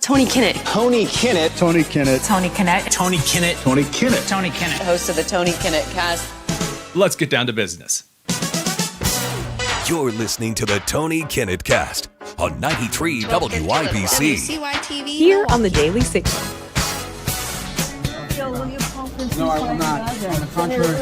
Tony Kinnett. Tony Kinnett. Tony Kinnett. Tony Kinnett. Tony Kinnett. Tony Kinnett. Tony Kinnett. Host of the Tony Kinnett Cast. Let's get down to business. You're listening to the Tony Kinnett Cast on 93 WYBC. Here on the Daily Signal. No, I will not. On the contrary.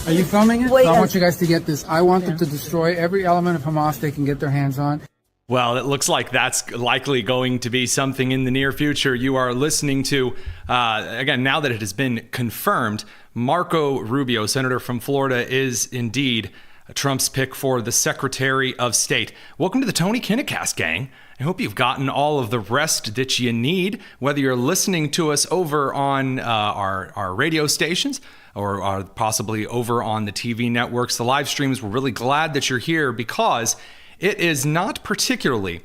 Are you filming it? So I want you guys to get this. I want them to destroy every element of Hamas they can get their hands on. Well, it looks like that's likely going to be something in the near future. You are listening to, again, now that it has been confirmed, Marco Rubio, senator from Florida, is indeed Trump's pick for the Secretary of State. Welcome to the Tony Kinnett Cast, gang. I hope you've gotten all of the rest that you need, whether you're listening to us over on our radio stations or possibly over on the TV networks, the live streams. We're really glad that you're here because it is not particularly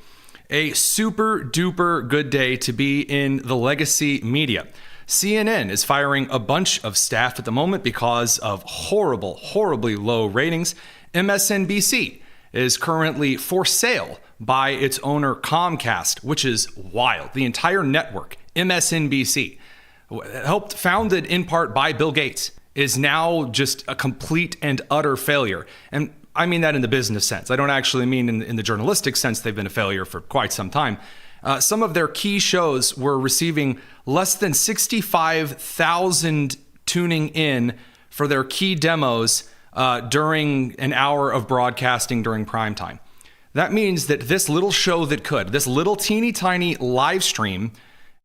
a super duper good day to be in the legacy media. CNN is firing a bunch of staff at the moment because of horribly low ratings. MSNBC is currently for sale by its owner Comcast, which is wild. The entire network, MSNBC, founded in part by Bill Gates, is now just a complete and utter failure. And I mean that in the business sense. I don't actually mean in the journalistic sense. They've been a failure for quite some time. Some of their key shows were receiving less than 65,000 tuning in for their key demos during an hour of broadcasting during prime time. That means that this little show this little teeny tiny live stream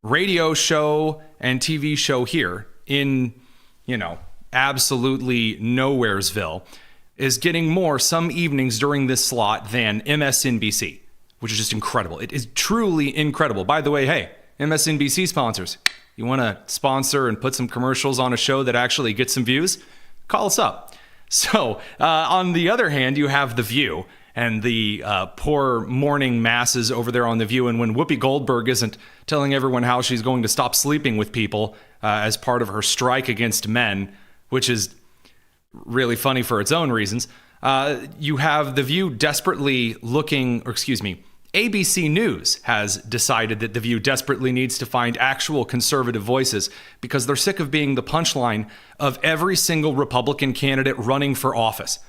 radio show and TV show here in, absolutely nowheresville is getting more some evenings during this slot than MSNBC, which is just incredible. It is truly incredible. By the way, hey, MSNBC sponsors, you want to sponsor and put some commercials on a show that actually gets some views? Call us up. So on the other hand, you have The View and the poor morning masses over there on The View. And when Whoopi Goldberg isn't telling everyone how she's going to stop sleeping with people as part of her strike against men, which is really funny for its own reasons, you have The View desperately ABC News has decided that The View desperately needs to find actual conservative voices because they're sick of being the punchline of every single Republican candidate running for office.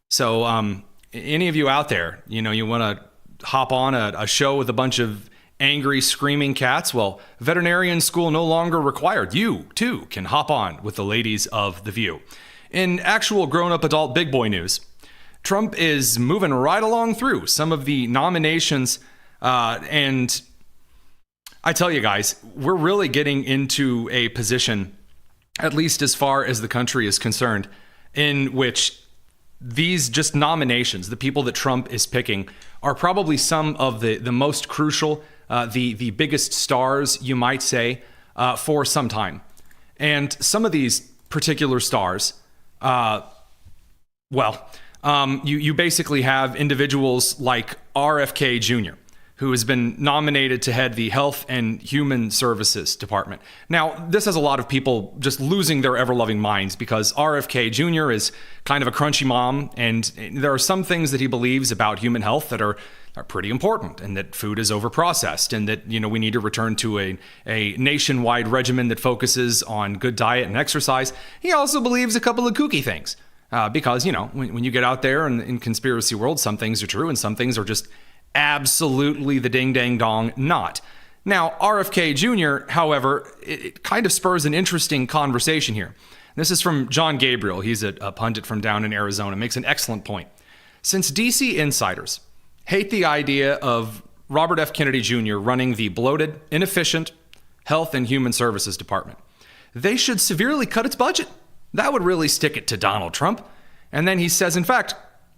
So any of you out there, you want to hop on a show with a bunch of angry, screaming cats? Well, veterinarian school no longer required. You, too, can hop on with the ladies of The View. In actual grown-up adult big boy news, Trump is moving right along through some of the nominations, and I tell you guys, we're really getting into a position, at least as far as the country is concerned, in which these just nominations, the people that Trump is picking, are probably some of the most crucial, the biggest stars, you might say, for some time. And some of these particular stars, you basically have individuals like RFK Jr., who has been nominated to head the Health and Human Services Department. Now, this has a lot of people just losing their ever-loving minds because RFK Jr. is kind of a crunchy mom, and there are some things that he believes about human health that are pretty important, and that food is overprocessed, and that we need to return to a nationwide regimen that focuses on good diet and exercise. He also believes a couple of kooky things because when you get out there in conspiracy world, some things are true and some things are just absolutely the ding dang dong not. Now, RFK Jr., however, it kind of spurs an interesting conversation here. This is from John Gabriel. He's a pundit from down in Arizona. Makes an excellent point. Since DC insiders hate the idea of Robert F. Kennedy Jr. running the bloated, inefficient Health and Human Services Department, they should severely cut its budget. That would really stick it to Donald Trump. And then he says, in fact,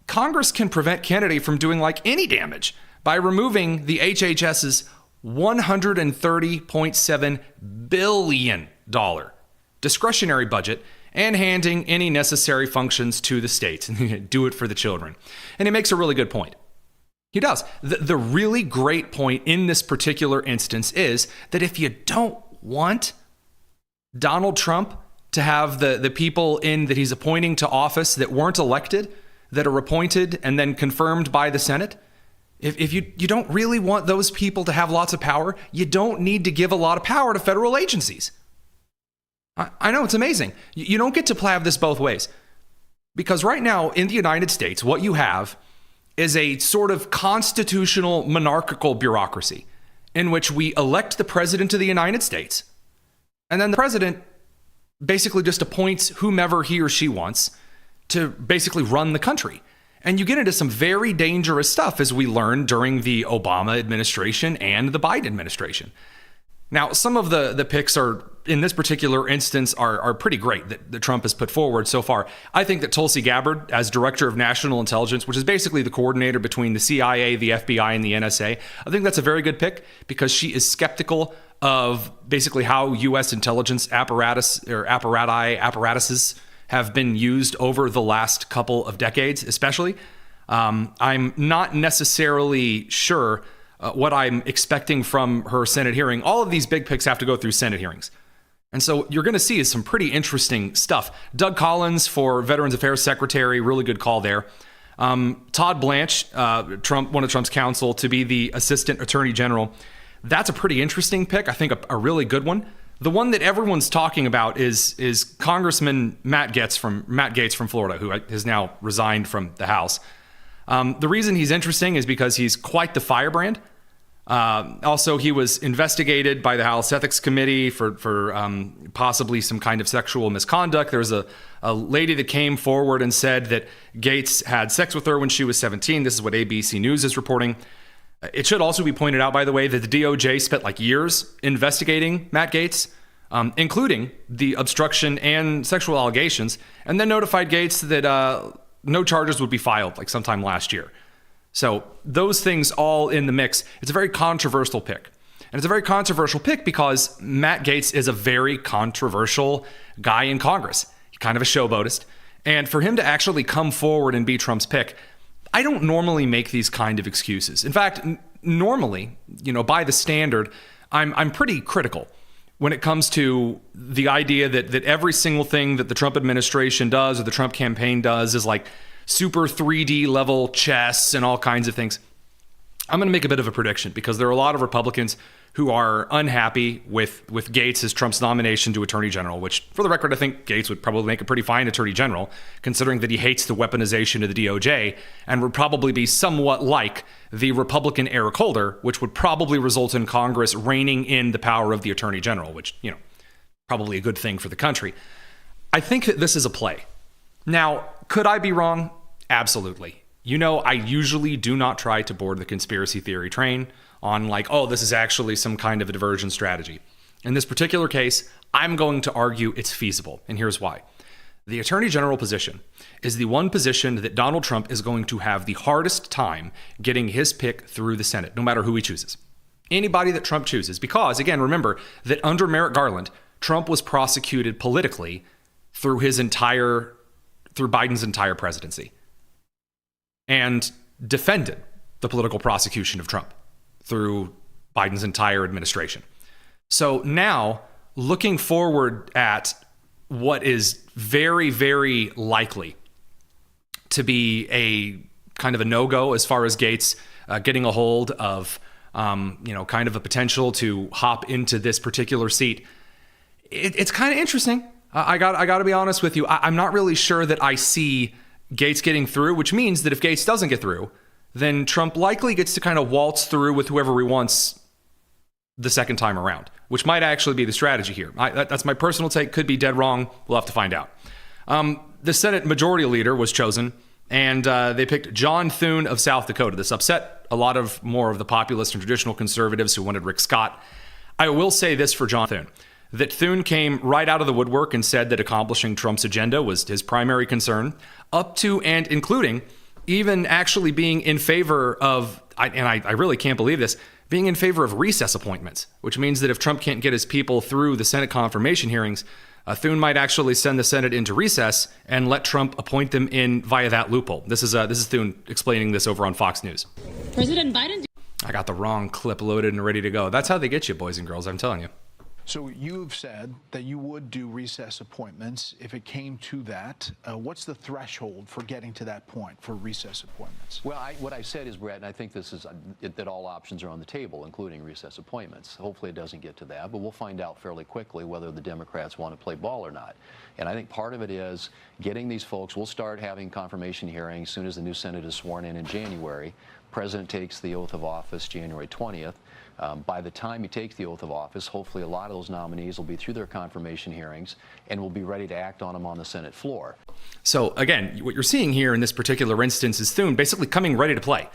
Congress can prevent Kennedy from doing any damage by removing the HHS's $130.7 billion discretionary budget and handing any necessary functions to the states and do it for the children. And he makes a really good point. He does. The really great point in this particular instance is that if you don't want Donald Trump to have the people that he's appointing to office that weren't elected, that are appointed and then confirmed by the Senate, If you don't really want those people to have lots of power, you don't need to give a lot of power to federal agencies. I know, it's amazing. You don't get to have this both ways. Because right now in the United States, what you have is a sort of constitutional monarchical bureaucracy in which we elect the president of the United States, and then the president basically just appoints whomever he or she wants to basically run the country. And you get into some very dangerous stuff, as we learned during the Obama administration and the Biden administration. Now, some of the picks are, in this particular instance, are pretty great that Trump has put forward so far. I think that Tulsi Gabbard, as Director of National Intelligence, which is basically the coordinator between the CIA, the FBI, and the NSA, I think that's a very good pick because she is skeptical of basically how U.S. intelligence apparatuses have been used over the last couple of decades, especially. I'm not necessarily sure what I'm expecting from her Senate hearing. All of these big picks have to go through Senate hearings. And so you're going to see some pretty interesting stuff. Doug Collins for Veterans Affairs Secretary, really good call there. Todd Blanche, one of Trump's counsel, to be the Assistant Attorney General. That's a pretty interesting pick. I think a really good one. The one that everyone's talking about is Congressman Matt Gaetz from Florida, who has now resigned from the House. The reason he's interesting is because he's quite the firebrand. Also, he was investigated by the House Ethics Committee for possibly some kind of sexual misconduct. There was a lady that came forward and said that Gaetz had sex with her when she was 17. This is what ABC News is reporting. It should also be pointed out, by the way, that the DOJ spent years investigating Matt Gaetz, including the obstruction and sexual allegations, and then notified Gaetz that no charges would be filed sometime last year. So those things all in the mix. It's a very controversial pick. And it's a very controversial pick because Matt Gaetz is a very controversial guy in Congress. He's kind of a showboatist. And for him to actually come forward and be Trump's pick, I don't normally make these kind of excuses. In fact, normally, by the standard, I'm pretty critical when it comes to the idea that every single thing that the Trump administration does or the Trump campaign does is super 3D level chess and all kinds of things. I'm going to make a bit of a prediction because there are a lot of Republicans who are unhappy with Gaetz as Trump's nomination to Attorney General, which, for the record, I think Gaetz would probably make a pretty fine Attorney General, considering that he hates the weaponization of the DOJ and would probably be somewhat like the Republican Eric Holder, which would probably result in Congress reining in the power of the Attorney General, which, probably a good thing for the country. I think that this is a play. Now, could I be wrong? Absolutely. I usually do not try to board the conspiracy theory train on this is actually some kind of a diversion strategy. In this particular case, I'm going to argue it's feasible, and here's why. The Attorney General position is the one position that Donald Trump is going to have the hardest time getting his pick through the Senate, no matter who he chooses. Anybody that Trump chooses, because, again, remember that under Merrick Garland, Trump was prosecuted politically through Biden's entire presidency and defended the political prosecution of Trump through Biden's entire administration. So now, looking forward at what is very, very likely to be a kind of a no-go as far as Gaetz getting a hold of, kind of a potential to hop into this particular seat, it's kind of interesting. I got to be honest with you. I'm not really sure that I see Gaetz getting through, which means that if Gaetz doesn't get through, then Trump likely gets to kind of waltz through with whoever he wants the second time around, which might actually be the strategy here. That's my personal take. Could be dead wrong. We'll have to find out. The Senate Majority Leader was chosen, and they picked John Thune of South Dakota. This upset a lot of more of the populist and traditional conservatives who wanted Rick Scott. I will say this for John Thune, that Thune came right out of the woodwork and said that accomplishing Trump's agenda was his primary concern, up to and including even actually being in favor of, and I really can't believe this, being in favor of recess appointments, which means that if Trump can't get his people through the Senate confirmation hearings, Thune might actually send the Senate into recess and let Trump appoint them in via that loophole. This is Thune explaining this over on Fox News. President Biden. I got the wrong clip loaded and ready to go. That's how they get you, boys and girls, I'm telling you. So you've said that you would do recess appointments if it came to that. What's the threshold for getting to that point for recess appointments? Well, what I said is, Brett, and I think this is that all options are on the table, including recess appointments. Hopefully it doesn't get to that, but we'll find out fairly quickly whether the Democrats want to play ball or not. And I think part of it is getting these folks. We'll start having confirmation hearings as soon as the new Senate is sworn in January. President takes the oath of office January 20th. By the time he takes the oath of office, hopefully a lot of those nominees will be through their confirmation hearings and will be ready to act on them on the Senate floor. So again, what you're seeing here in this particular instance is Thune basically coming ready to play.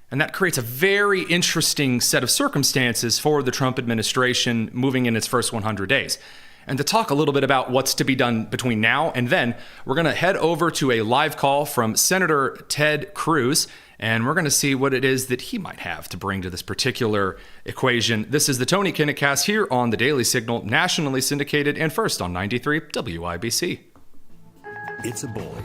And that creates a very interesting set of circumstances for the Trump administration moving in its first 100 days. And to talk a little bit about what's to be done between now and then, we're going to head over to a live call from Senator Ted Cruz, and we're going to see what it is that he might have to bring to this particular equation. This is the Tony Kinnett Cast here on the Daily Signal, nationally syndicated and first on 93 WIBC. It's a boy.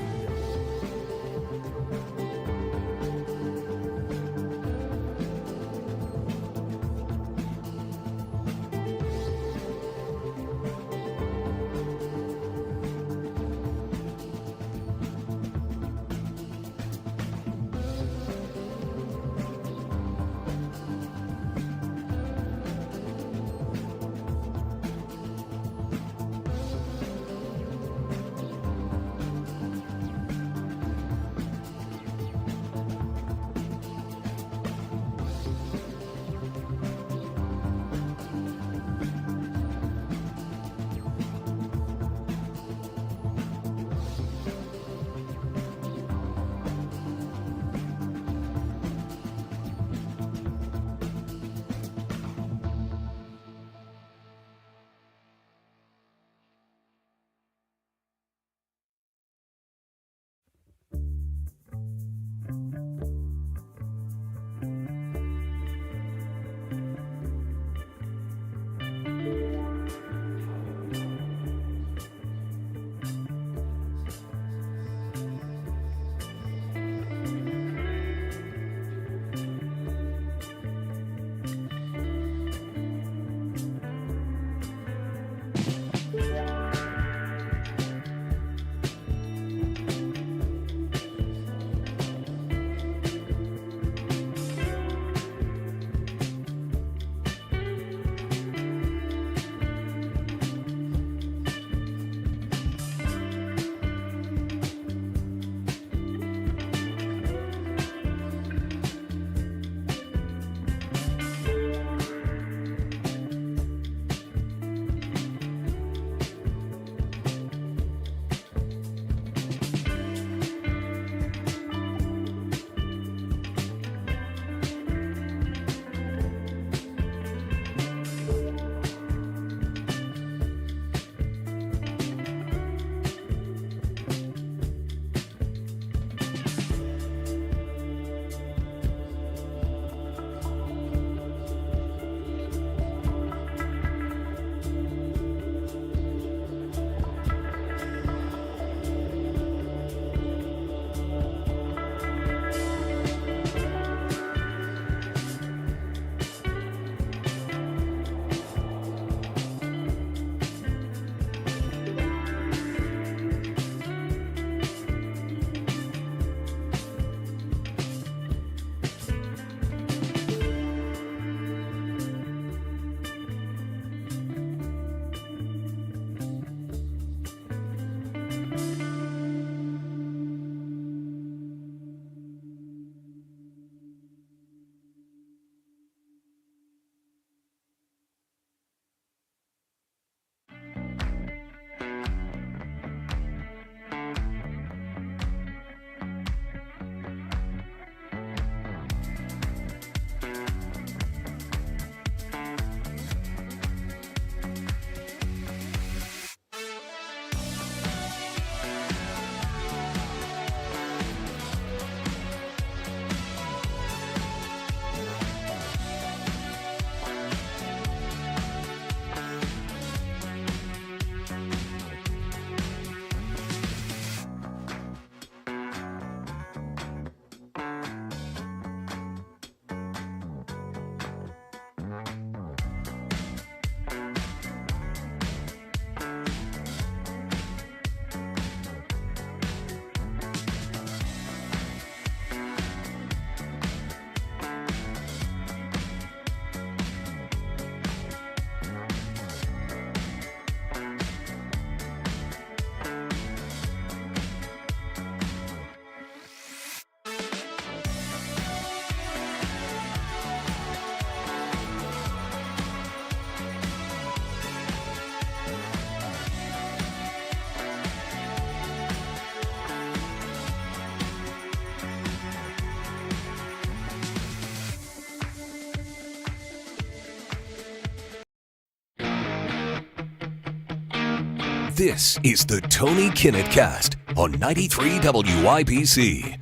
This is the Tony Kinnett Cast on 93 WIBC.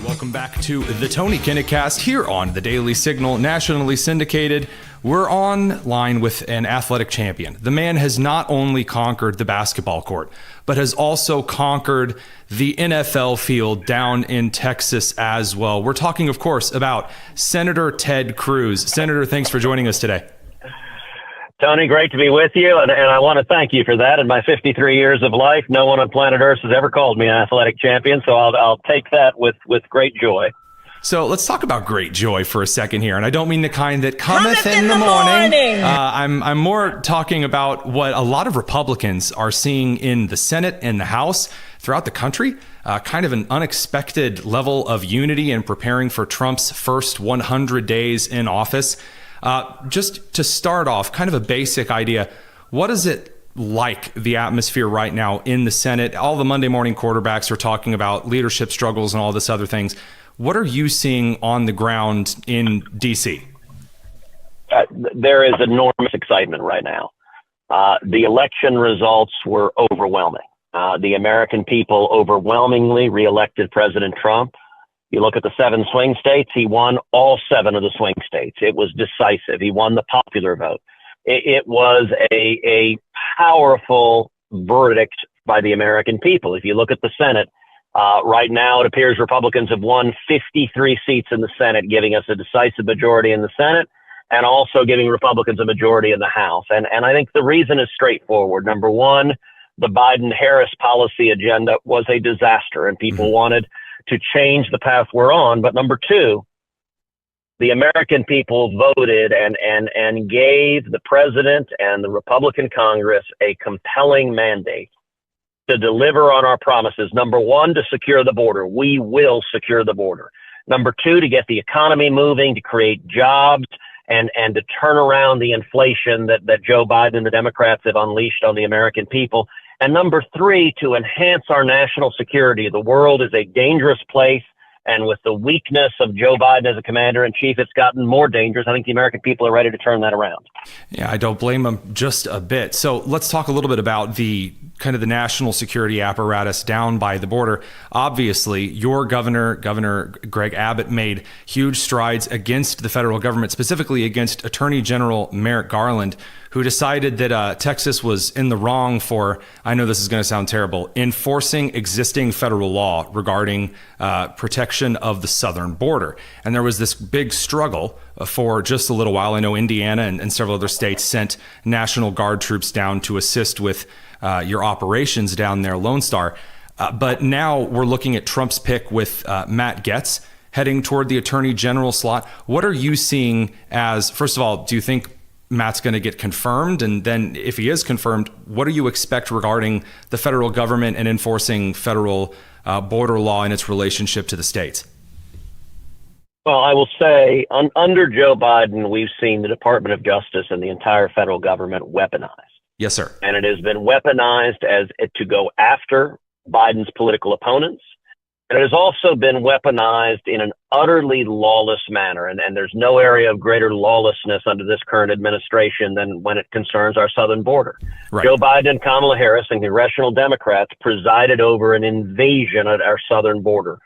Welcome back to the Tony Kinnett Cast here on the Daily Signal, nationally syndicated. We're on line with an athletic champion. The man has not only conquered the basketball court, but has also conquered the NFL field down in Texas as well. We're talking, of course, about Senator Ted Cruz. Senator, thanks for joining us today. Tony, great to be with you, and I want to thank you for that. In my 53 years of life, no one on planet Earth has ever called me an athletic champion, so I'll take that with great joy. So let's talk about great joy for a second here, and I don't mean the kind that cometh in the morning. I'm more talking about what a lot of Republicans are seeing in the Senate and the House throughout the country, kind of an unexpected level of unity in preparing for Trump's first 100 days in office. Just to start off, kind of a basic idea, what is it like, the atmosphere right now in the Senate? All the Monday morning quarterbacks are talking about leadership struggles and all this other things. What are you seeing on the ground in D.C.? There is enormous excitement right now. The election results were overwhelming. The American people overwhelmingly reelected President Trump. You look at the 7 swing states, he won all 7 of the swing states. It was decisive. He won the popular vote. It was a powerful verdict by the American people. If you look at the Senate, right now it appears Republicans have won 53 seats in the Senate, giving us a decisive majority in the Senate and also giving Republicans a majority in the House. And I think the reason is straightforward. Number one, the Biden-Harris policy agenda was a disaster and people wanted to change the path we're on. But number two, the American people voted and gave the president and the Republican Congress a compelling mandate to deliver on our promises. Number one, to secure the border. We will secure the border. Number two, to get the economy moving, to create jobs and to turn around the inflation that Joe Biden and the Democrats have unleashed on the American people. And number three, to enhance our national security. The world is a dangerous place. And with the weakness of Joe Biden as a commander-in-chief, it's gotten more dangerous. I think the American people are ready to turn that around. Yeah, I don't blame them just a bit. So let's talk a little bit about the kind of the national security apparatus down by the border. Obviously, your Governor Greg Abbott, made huge strides against the federal government, specifically against Attorney General Merrick Garland, who decided that Texas was in the wrong for, I know this is going to sound terrible, enforcing existing federal law regarding protection of the southern border. And there was this big struggle for just a little while. I know Indiana and several other states sent National Guard troops down to assist with your operations down there, Lone Star. But now we're looking at Trump's pick with Matt Gaetz heading toward the Attorney General slot. What are you seeing as, first of all, do you think Matt's going to get confirmed? And then if he is confirmed, what do you expect regarding the federal government and enforcing federal border law and its relationship to the states? Well, I will say under Joe Biden, we've seen the Department of Justice and the entire federal government weaponized. Yes, sir. And it has been weaponized as to go after Biden's political opponents. And it has also been weaponized in an utterly lawless manner. And there's no area of greater lawlessness under this current administration than when it concerns our southern border. Right. Joe Biden and Kamala Harris and congressional Democrats presided over an invasion at our southern border.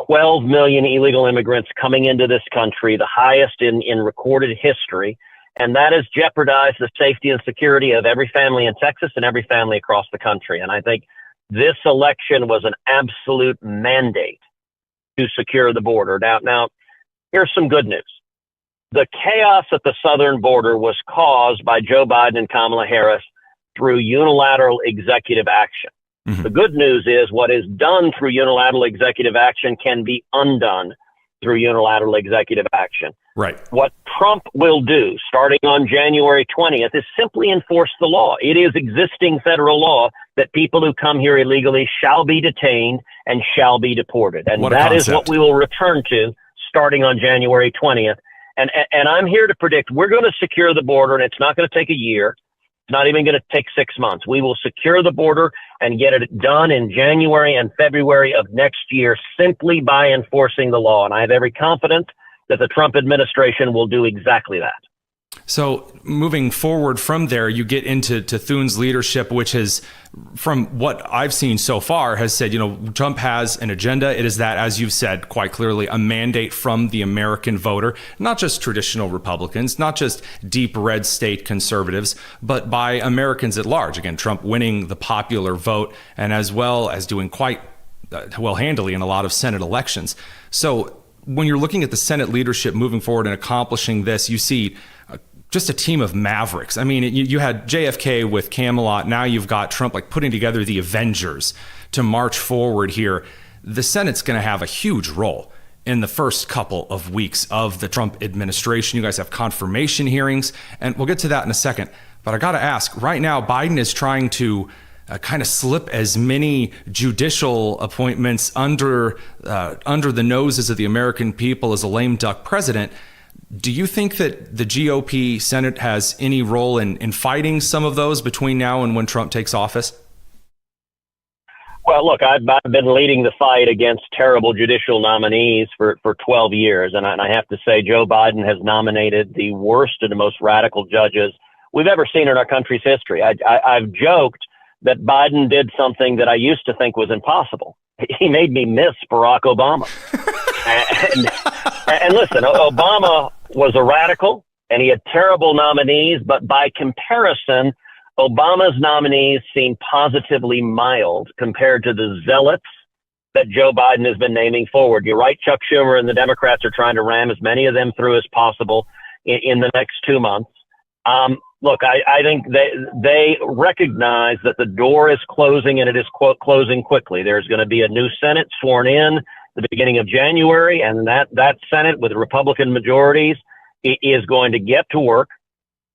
12 million illegal immigrants coming into this country, the highest in recorded history. And that has jeopardized the safety and security of every family in Texas and every family across the country. And I think this election was an absolute mandate to secure the border. Now, here's some good news. The chaos at the southern border was caused by Joe Biden and Kamala Harris through unilateral executive action. Mm-hmm. The good news is what is done through unilateral executive action can be undone through unilateral executive action. Right. What Trump will do starting on January 20th is simply enforce the law. It is existing federal law that people who come here illegally shall be detained and shall be deported. And that is what we will return to starting on January 20th. And I'm here to predict we're going to secure the border, and it's not going to take a year. It's not even going to take 6 months. We will secure the border and get it done in January and February of next year simply by enforcing the law. And I have every confidence that the Trump administration will do exactly that. So moving forward from there, you get into Thune's leadership, which has, from what I've seen so far, has said, Trump has an agenda. It is that, as you've said quite clearly, a mandate from the American voter, not just traditional Republicans, not just deep red state conservatives, but by Americans at large. Again, Trump winning the popular vote and as well as doing quite well handily in a lot of Senate elections. So when you're looking at the Senate leadership moving forward and accomplishing this, you see just a team of mavericks. I mean, you had JFK with Camelot. Now you've got Trump putting together the Avengers to march forward here. The Senate's going to have a huge role in the first couple of weeks of the Trump administration. You guys have confirmation hearings, and we'll get to that in a second. But I got to ask, right now, Biden is trying to kind of slip as many judicial appointments under the noses of the American people as a lame duck president. Do you think that the GOP Senate has any role in fighting some of those between now and when Trump takes office? Well, look, I've been leading the fight against terrible judicial nominees for 12 years. And I have to say, Joe Biden has nominated the worst and the most radical judges we've ever seen in our country's history. I've joked that Biden did something that I used to think was impossible. He made me miss Barack Obama. And listen, Obama was a radical and he had terrible nominees, but by comparison, Obama's nominees seem positively mild compared to the zealots that Joe Biden has been naming forward. You're right, Chuck Schumer and the Democrats are trying to ram as many of them through as possible in the next 2 months. Look, I think they recognize that the door is closing and it is, quote, closing quickly. There's going to be a new Senate sworn in the beginning of January, and that Senate with Republican majorities is going to get to work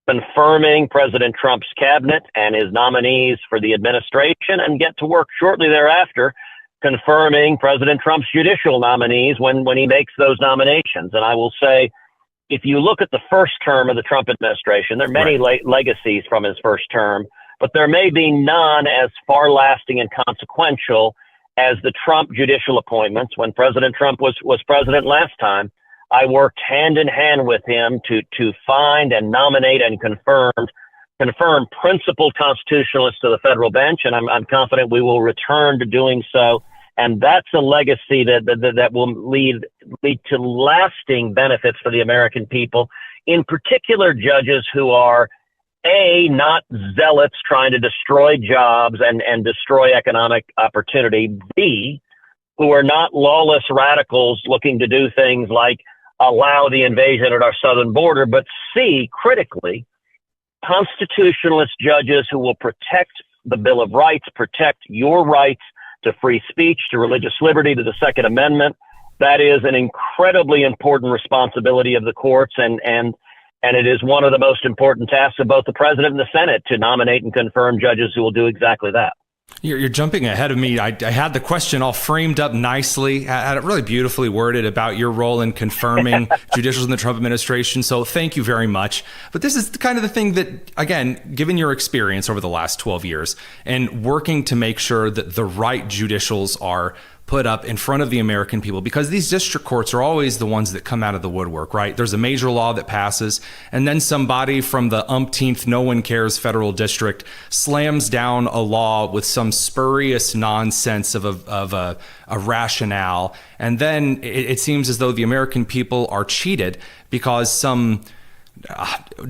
confirming President Trump's cabinet and his nominees for the administration, and get to work shortly thereafter confirming President Trump's judicial nominees when he makes those nominations. And I will say, if you look at the first term of the Trump administration, there are many legacies from his first term, but there may be none as far-lasting and consequential as the Trump judicial appointments. When President Trump was president last time, I worked hand in hand with him to find and nominate and confirm principled constitutionalists to the federal bench, and I'm confident we will return to doing so. And that's a legacy that will lead to lasting benefits for the American people, in particular judges who are, A, not zealots trying to destroy jobs and destroy economic opportunity, B, who are not lawless radicals looking to do things like allow the invasion at our southern border, but C, critically, constitutionalist judges who will protect the Bill of Rights, protect your rights to free speech, to religious liberty, to the Second Amendment. That is an incredibly important responsibility of the courts, and it is one of the most important tasks of both the president and the Senate to nominate and confirm judges who will do exactly that. You're jumping ahead of me. I had the question all framed up nicely, had it really beautifully worded about your role in confirming judicials in the Trump administration. So thank you very much. But this is kind of the thing that, again, given your experience over the last 12 years and working to make sure that the right judicials are put up in front of the American people, because these district courts are always the ones that come out of the woodwork, right? There's a major law that passes, and then somebody from the umpteenth no one cares federal district slams down a law with some spurious nonsense of a rationale, and then it seems as though the American people are cheated because some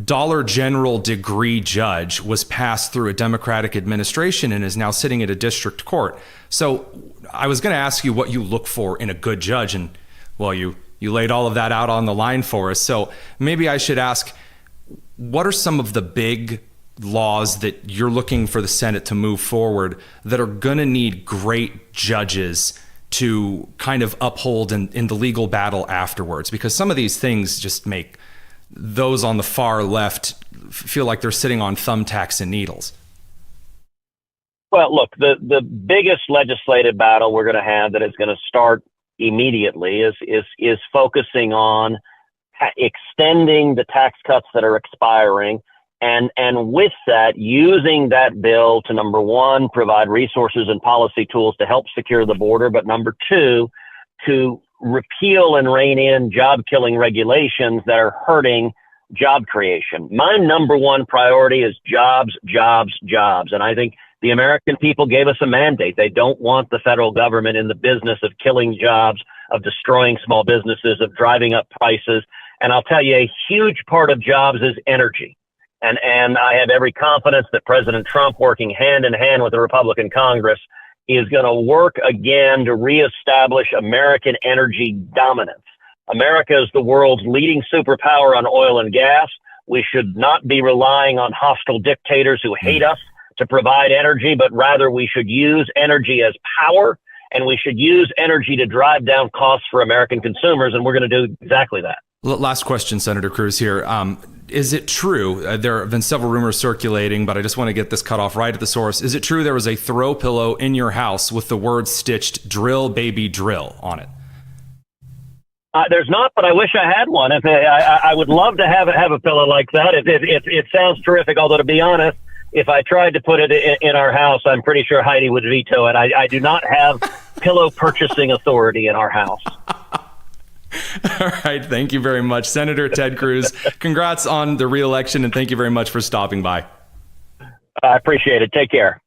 Dollar General degree judge was passed through a Democratic administration and is now sitting at a district court. So I was going to ask you what you look for in a good judge, and well, you laid all of that out on the line for us. So maybe I should ask, what are some of the big laws that you're looking for the Senate to move forward that are going to need great judges to kind of uphold in the legal battle afterwards? Because some of these things just make those on the far left feel like they're sitting on thumbtacks and needles. Well, look, the biggest legislative battle we're going to have that is going to start immediately is focusing on extending the tax cuts that are expiring, and with that, using that bill to, number one, provide resources and policy tools to help secure the border, but number two, to repeal and rein in job-killing regulations that are hurting job creation. My number one priority is jobs, jobs, jobs. And I think the American people gave us a mandate. They don't want the federal government in the business of killing jobs, of destroying small businesses, of driving up prices. And I'll tell you, a huge part of jobs is energy. And I have every confidence that President Trump, working hand in hand with the Republican Congress, is going to work again to reestablish American energy dominance. America is the world's leading superpower on oil and gas. We should not be relying on hostile dictators who hate us to provide energy, but rather we should use energy as power, and we should use energy to drive down costs for American consumers, and we're going to do exactly that. Last question, Senator Cruz here. Is it true, there have been several rumors circulating, but I just want to get this cut off right at the source. Is it true there was a throw pillow in your house with the words stitched, "Drill, baby, drill" on it? There's not, but I wish I had one. I would love to have a pillow like that. It sounds terrific, although to be honest, if I tried to put it in our house, I'm pretty sure Heidi would veto it. I do not have pillow purchasing authority in our house. All right. Thank you very much, Senator Ted Cruz. Congrats on the re-election, and thank you very much for stopping by. I appreciate it. Take care.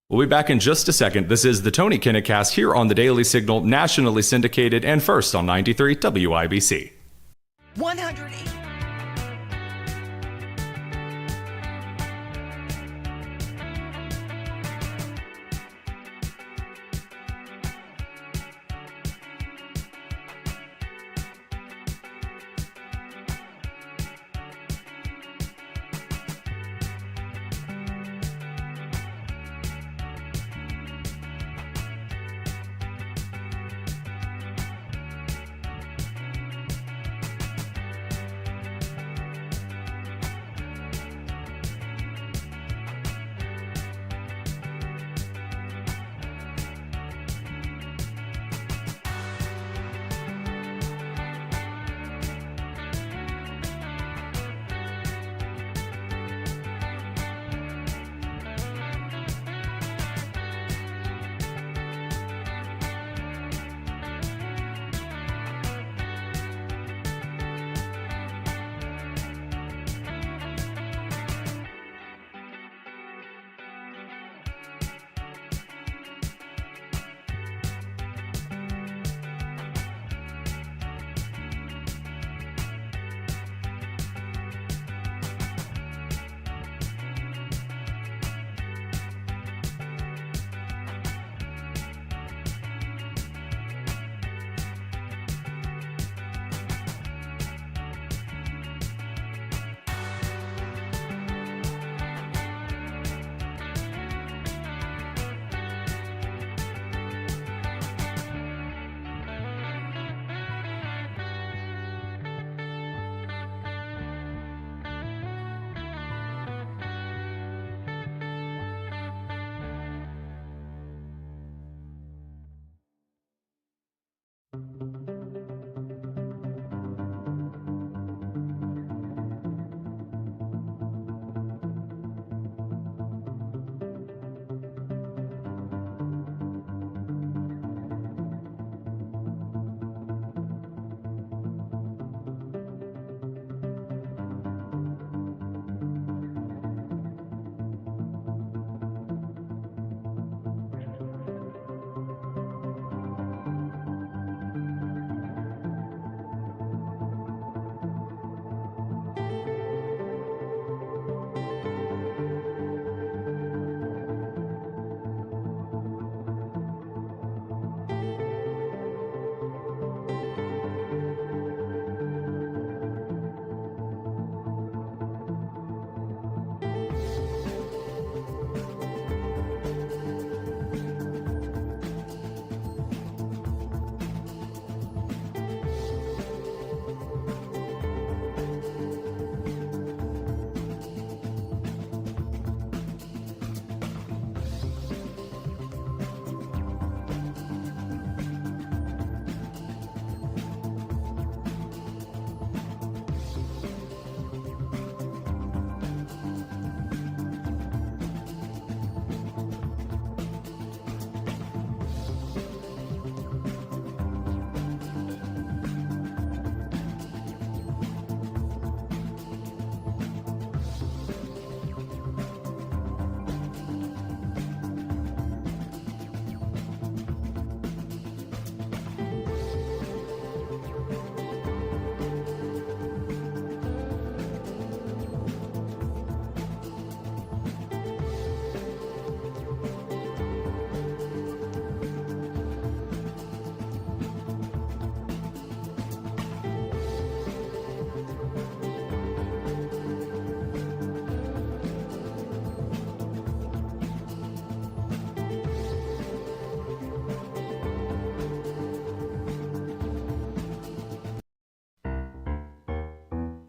We'll be back in just a second. This is the Tony Kinnett Cast here on the Daily Signal, nationally syndicated and first on 93 WIBC. 100.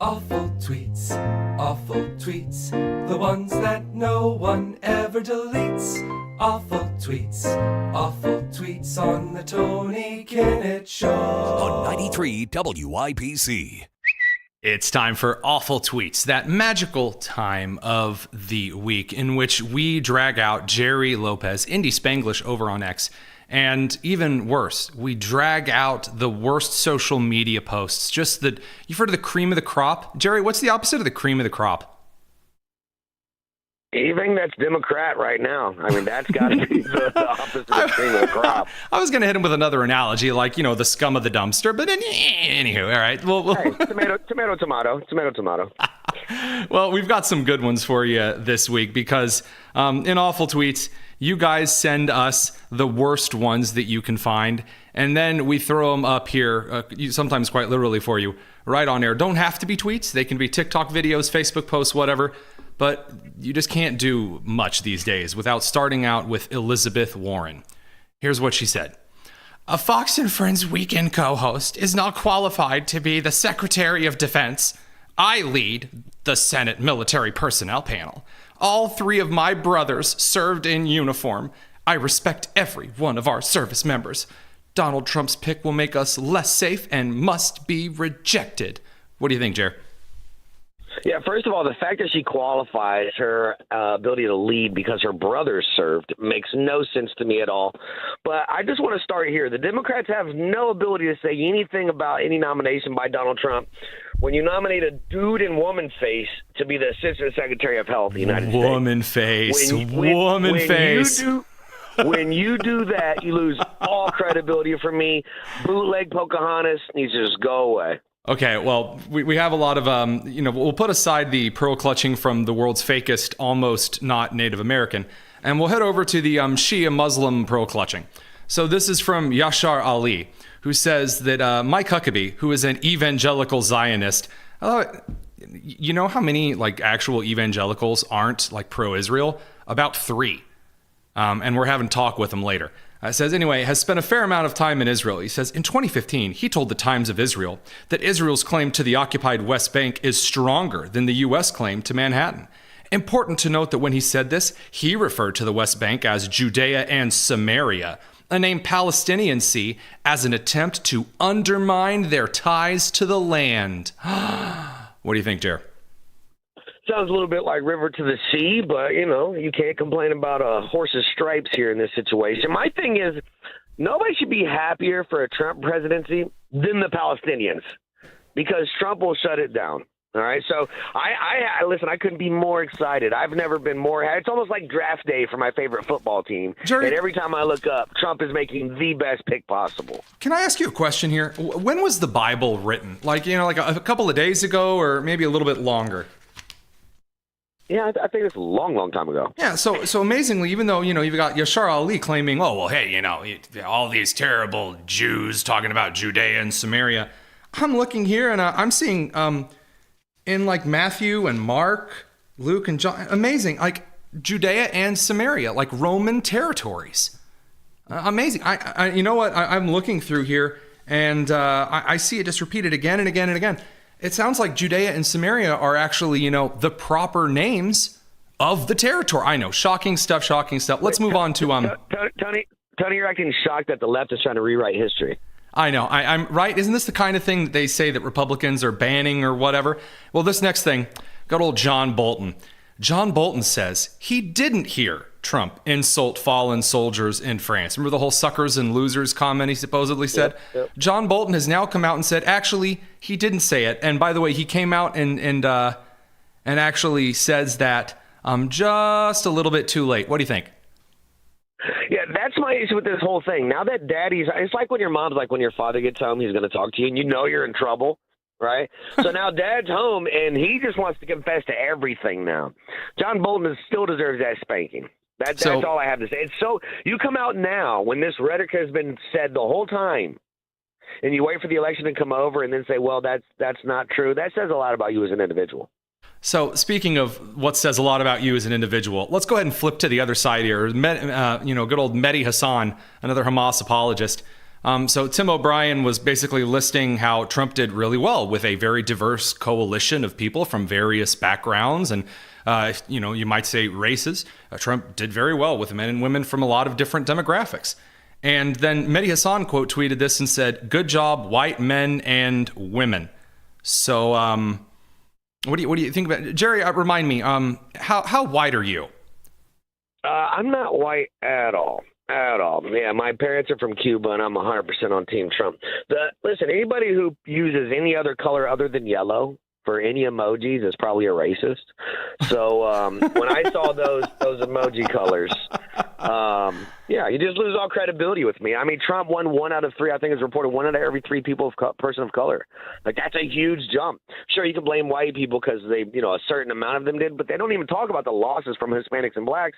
Awful tweets, the ones that no one ever deletes. Awful tweets on the Tony Kinnett Show. On 93 WIPC. It's time for Awful Tweets, that magical time of the week in which we drag out Jerry Lopez, Indy Spanglish over on X, and even worse, we drag out the worst social media posts. You've heard of the cream of the crop? Jerry, what's the opposite of the cream of the crop? Anything that's Democrat right now. I mean, that's got to be the opposite of cream of the crop. I was going to hit him with another analogy, like, the scum of the dumpster, but anywho, all right. Well, hey, tomato. Well, we've got some good ones for you this week because in Awful Tweets, you guys send us the worst ones that you can find, and then we throw them up here, sometimes quite literally for you, right on air. Don't have to be tweets. They can be TikTok videos, Facebook posts, whatever. But you just can't do much these days without starting out with Elizabeth Warren. Here's what she said. A Fox and Friends weekend co-host is not qualified to be the Secretary of Defense. I lead the Senate Military Personnel Panel. All three of my brothers served in uniform. I respect every one of our service members. Donald Trump's pick will make us less safe and must be rejected. What do you think, Jer? Yeah, first of all, the fact that she qualifies her ability to lead because her brothers served makes no sense to me at all. But I just want to start here. The Democrats have no ability to say anything about any nomination by Donald Trump. When you nominate a dude in woman face to be the Assistant Secretary of Health of the United States. Woman face. When you do that, you lose all credibility for me. Bootleg Pocahontas needs to just go away. Okay, well, we have a lot of, we'll put aside the pearl clutching from the world's fakest, almost not Native American, and we'll head over to the Shia Muslim pearl clutching. So this is from Yashar Ali, who says that Mike Huckabee, who is an evangelical Zionist, you know how many actual evangelicals aren't pro-Israel? About 3. And we're having talk with him later. Says, anyway, has spent a fair amount of time in Israel. He says, in 2015, he told the Times of Israel that Israel's claim to the occupied West Bank is stronger than the U.S. claim to Manhattan. Important to note that when he said this, he referred to the West Bank as Judea and Samaria, a name Palestinians see as an attempt to undermine their ties to the land. What do you think, Jer? Sounds a little bit like River to the Sea, but, you can't complain about a horse's stripes here in this situation. My thing is, nobody should be happier for a Trump presidency than the Palestinians because Trump will shut it down. All right. So listen, I couldn't be more excited. I've never been more. It's almost like draft day for my favorite football team. Jerry, and every time I look up, Trump is making the best pick possible. Can I ask you a question here? When was the Bible written? A couple of days ago or maybe a little bit longer? Yeah, I think it's a long, long time ago. Yeah, so amazingly, even though, you've got Yashar Ali claiming, all these terrible Jews talking about Judea and Samaria, I'm looking here and I'm seeing in Matthew and Mark, Luke and John, amazing, Judea and Samaria, Roman territories. Amazing. You know what? I'm looking through here and I see it just repeated again and again and again. It sounds like Judea and Samaria are actually, the proper names of the territory. I know, shocking stuff. Let's move on to Tony, you're acting shocked that the left is trying to rewrite history. I know, I'm right. Isn't this the kind of thing that they say that Republicans are banning or whatever? Well, this next thing, good old John Bolton. John Bolton says he didn't hear Trump insult fallen soldiers in France. Remember the whole suckers and losers comment he supposedly said? Yep. John Bolton has now come out and said, actually, he didn't say it. And by the way, he came out and actually says that just a little bit too late. What do you think? Yeah, that's my issue with this whole thing. Now that it's like when your mom's when your father gets home, he's going to talk to you and you're in trouble. Right? So now Dad's home, and he just wants to confess to everything now. John Bolton still deserves that spanking. That's all I have to say. And so you come out now when this rhetoric has been said the whole time, and you wait for the election to come over and then say, well, that's not true. That says a lot about you as an individual. So speaking of what says a lot about you as an individual, let's go ahead and flip to the other side here. Good old Mehdi Hassan, another Hamas apologist, So Tim O'Brien was basically listing how Trump did really well with a very diverse coalition of people from various backgrounds and, you might say races. Trump did very well with men and women from a lot of different demographics. And then Mehdi Hassan quote tweeted this and said, "Good job, white men and women." So, what do you think about it? Jerry? Remind me, how white are you? I'm not white at all. At all. Yeah, my parents are from Cuba, and I'm 100% on Team Trump. Listen, anybody who uses any other color other than yellow for any emojis is probably a racist. So when I saw those emoji colors, you just lose all credibility with me. I mean, Trump won 1 out of 3. I think it's reported 1 out of every 3 people person of color. Like, that's a huge jump. Sure, you can blame white people because they, a certain amount of them did, but they don't even talk about the losses from Hispanics and blacks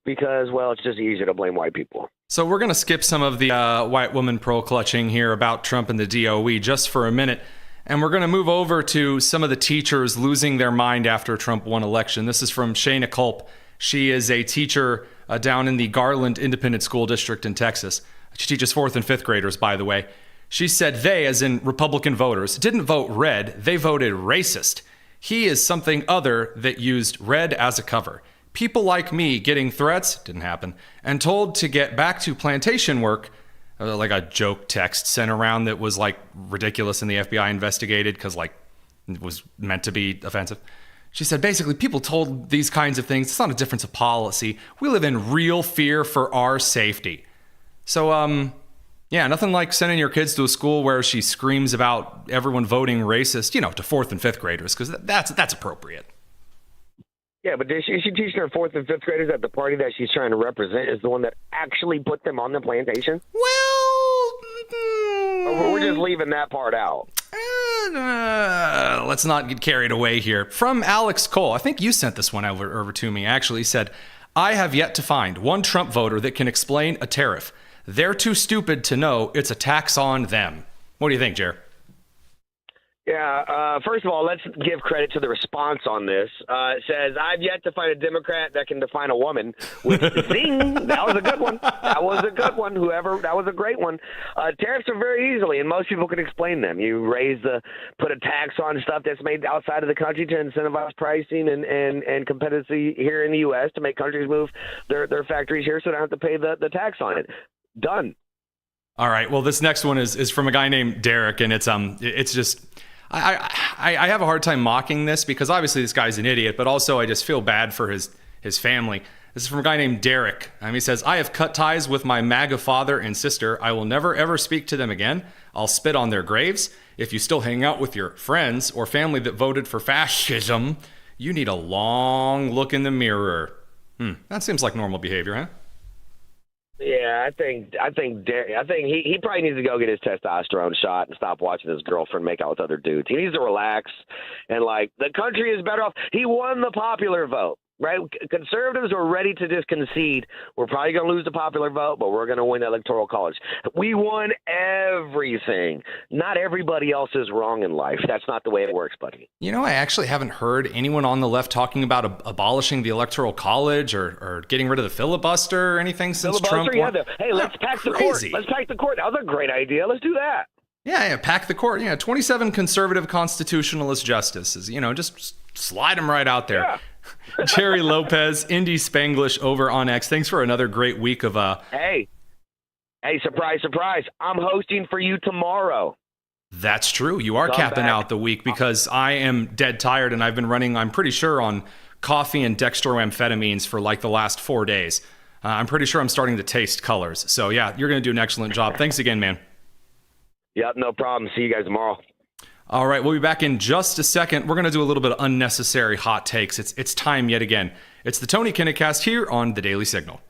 because, well, it's just easier to blame white people. So we're going to skip some of the white woman pearl clutching here about Trump and the DOE just for a minute. And we're going to move over to some of the teachers losing their mind after Trump won election. This is from Shayna Culp. She is a teacher down in the Garland Independent School District in Texas. She teaches 4th and 5th graders, by the way. She said they, as in Republican voters, didn't vote red. They voted racist. He is something other that used red as a cover. People like me getting threats, didn't happen, and told to get back to plantation work, like a joke text sent around that was like ridiculous and the FBI investigated because like it was meant to be offensive. She said, basically, people told these kinds of things. It's not a difference of policy. We live in real fear for our safety. So, nothing like sending your kids to a school where she screams about everyone voting racist, to 4th and 5th graders, because that's appropriate. Yeah, but is she teaching her 4th and 5th graders that the party that she's trying to represent is the one that actually put them on the plantation? Well, or we're just leaving that part out. Let's not get carried away here. From Alex Cole, I think you sent this one over to me, actually. He said, "I have yet to find one Trump voter that can explain a tariff. They're too stupid to know it's a tax on them." What do you think, Jer? Yeah, first of all, let's give credit to the response on this. It says, "I've yet to find a Democrat that can define a woman." Which, zing, that was a good one. That was a good one. That was a great one. Tariffs are very easily, and most people can explain them. You put a tax on stuff that's made outside of the country to incentivize pricing and competitivity here in the U.S. to make countries move their factories here so they don't have to pay the tax on it. Done. All right. Well, this next one is from a guy named Derek, and it's just. I have a hard time mocking this because obviously this guy's an idiot, but also I just feel bad for his family. This is from a guy named Derek. He says, "I have cut ties with my MAGA father and sister. I will never, ever speak to them again. I'll spit on their graves. If you still hang out with your friends or family that voted for fascism, you need a long look in the mirror." That seems like normal behavior, huh? Yeah, I think he probably needs to go get his testosterone shot and stop watching his girlfriend make out with other dudes. He needs to relax and the country is better off. He won the popular vote, right? Conservatives are ready to just concede. We're probably going to lose the popular vote, but we're going to win the Electoral College. We won everything. Not everybody else is wrong in life. That's not the way it works, buddy. I actually haven't heard anyone on the left talking about abolishing the Electoral College or getting rid of the filibuster or anything since Trump won. Hey, let's pack the court. Let's pack the court. That was a great idea. Let's do that. Yeah, pack the court. 27 conservative constitutionalist justices. Just slide them right out there. Yeah. Jerry Lopez, Indy Spanglish over on X. Thanks for another great week of Hey, surprise, surprise. I'm hosting for you tomorrow. That's true. You are capping out the week because I am dead tired and I've been running, I'm pretty sure, on coffee and dextroamphetamines for like the last 4 days. I'm pretty sure I'm starting to taste colors. So yeah, you're going to do an excellent job. Thanks again, man. Yep, no problem. See you guys tomorrow. All right, we'll be back in just a second. We're going to do a little bit of unnecessary hot takes. It's time yet again. It's the Tony Kinnett Cast here on The Daily Signal.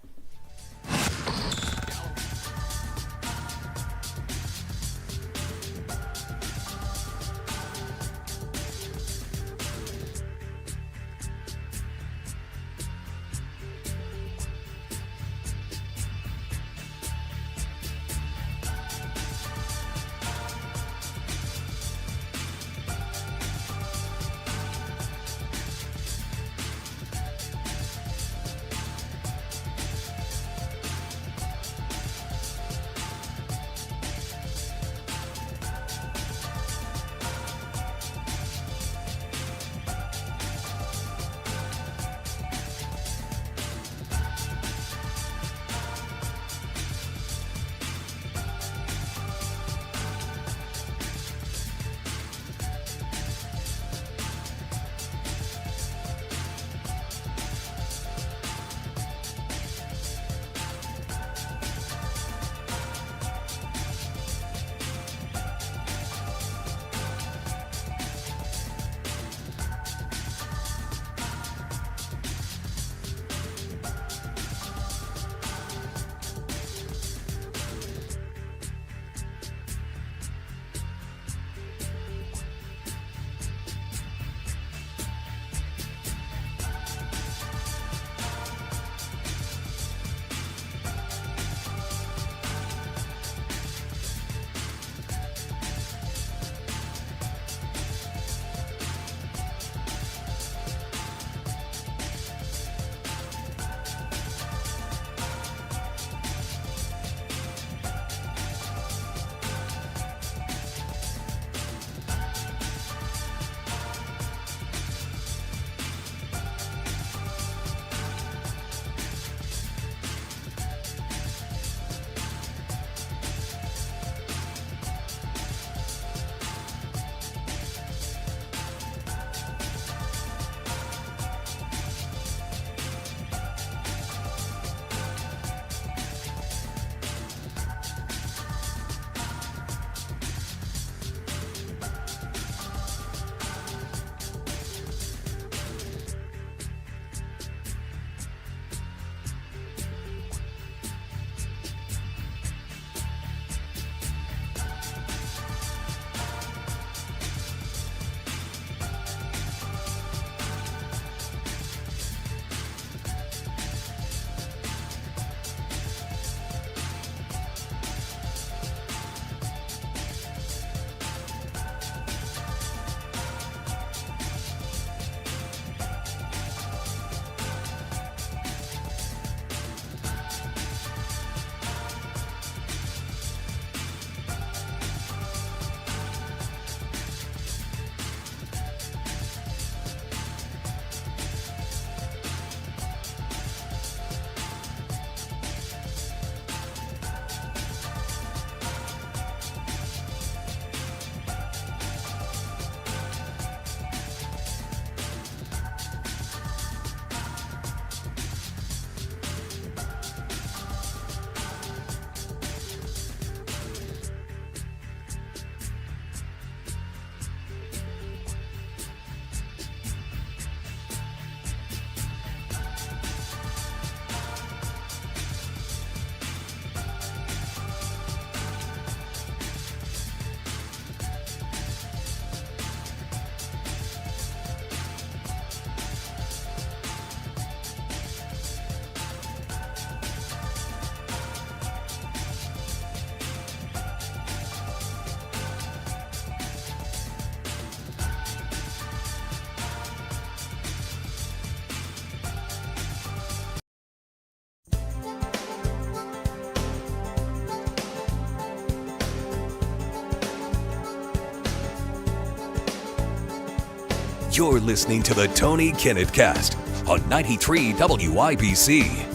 You're listening to the Tony Kinnett Cast on 93 WIBC.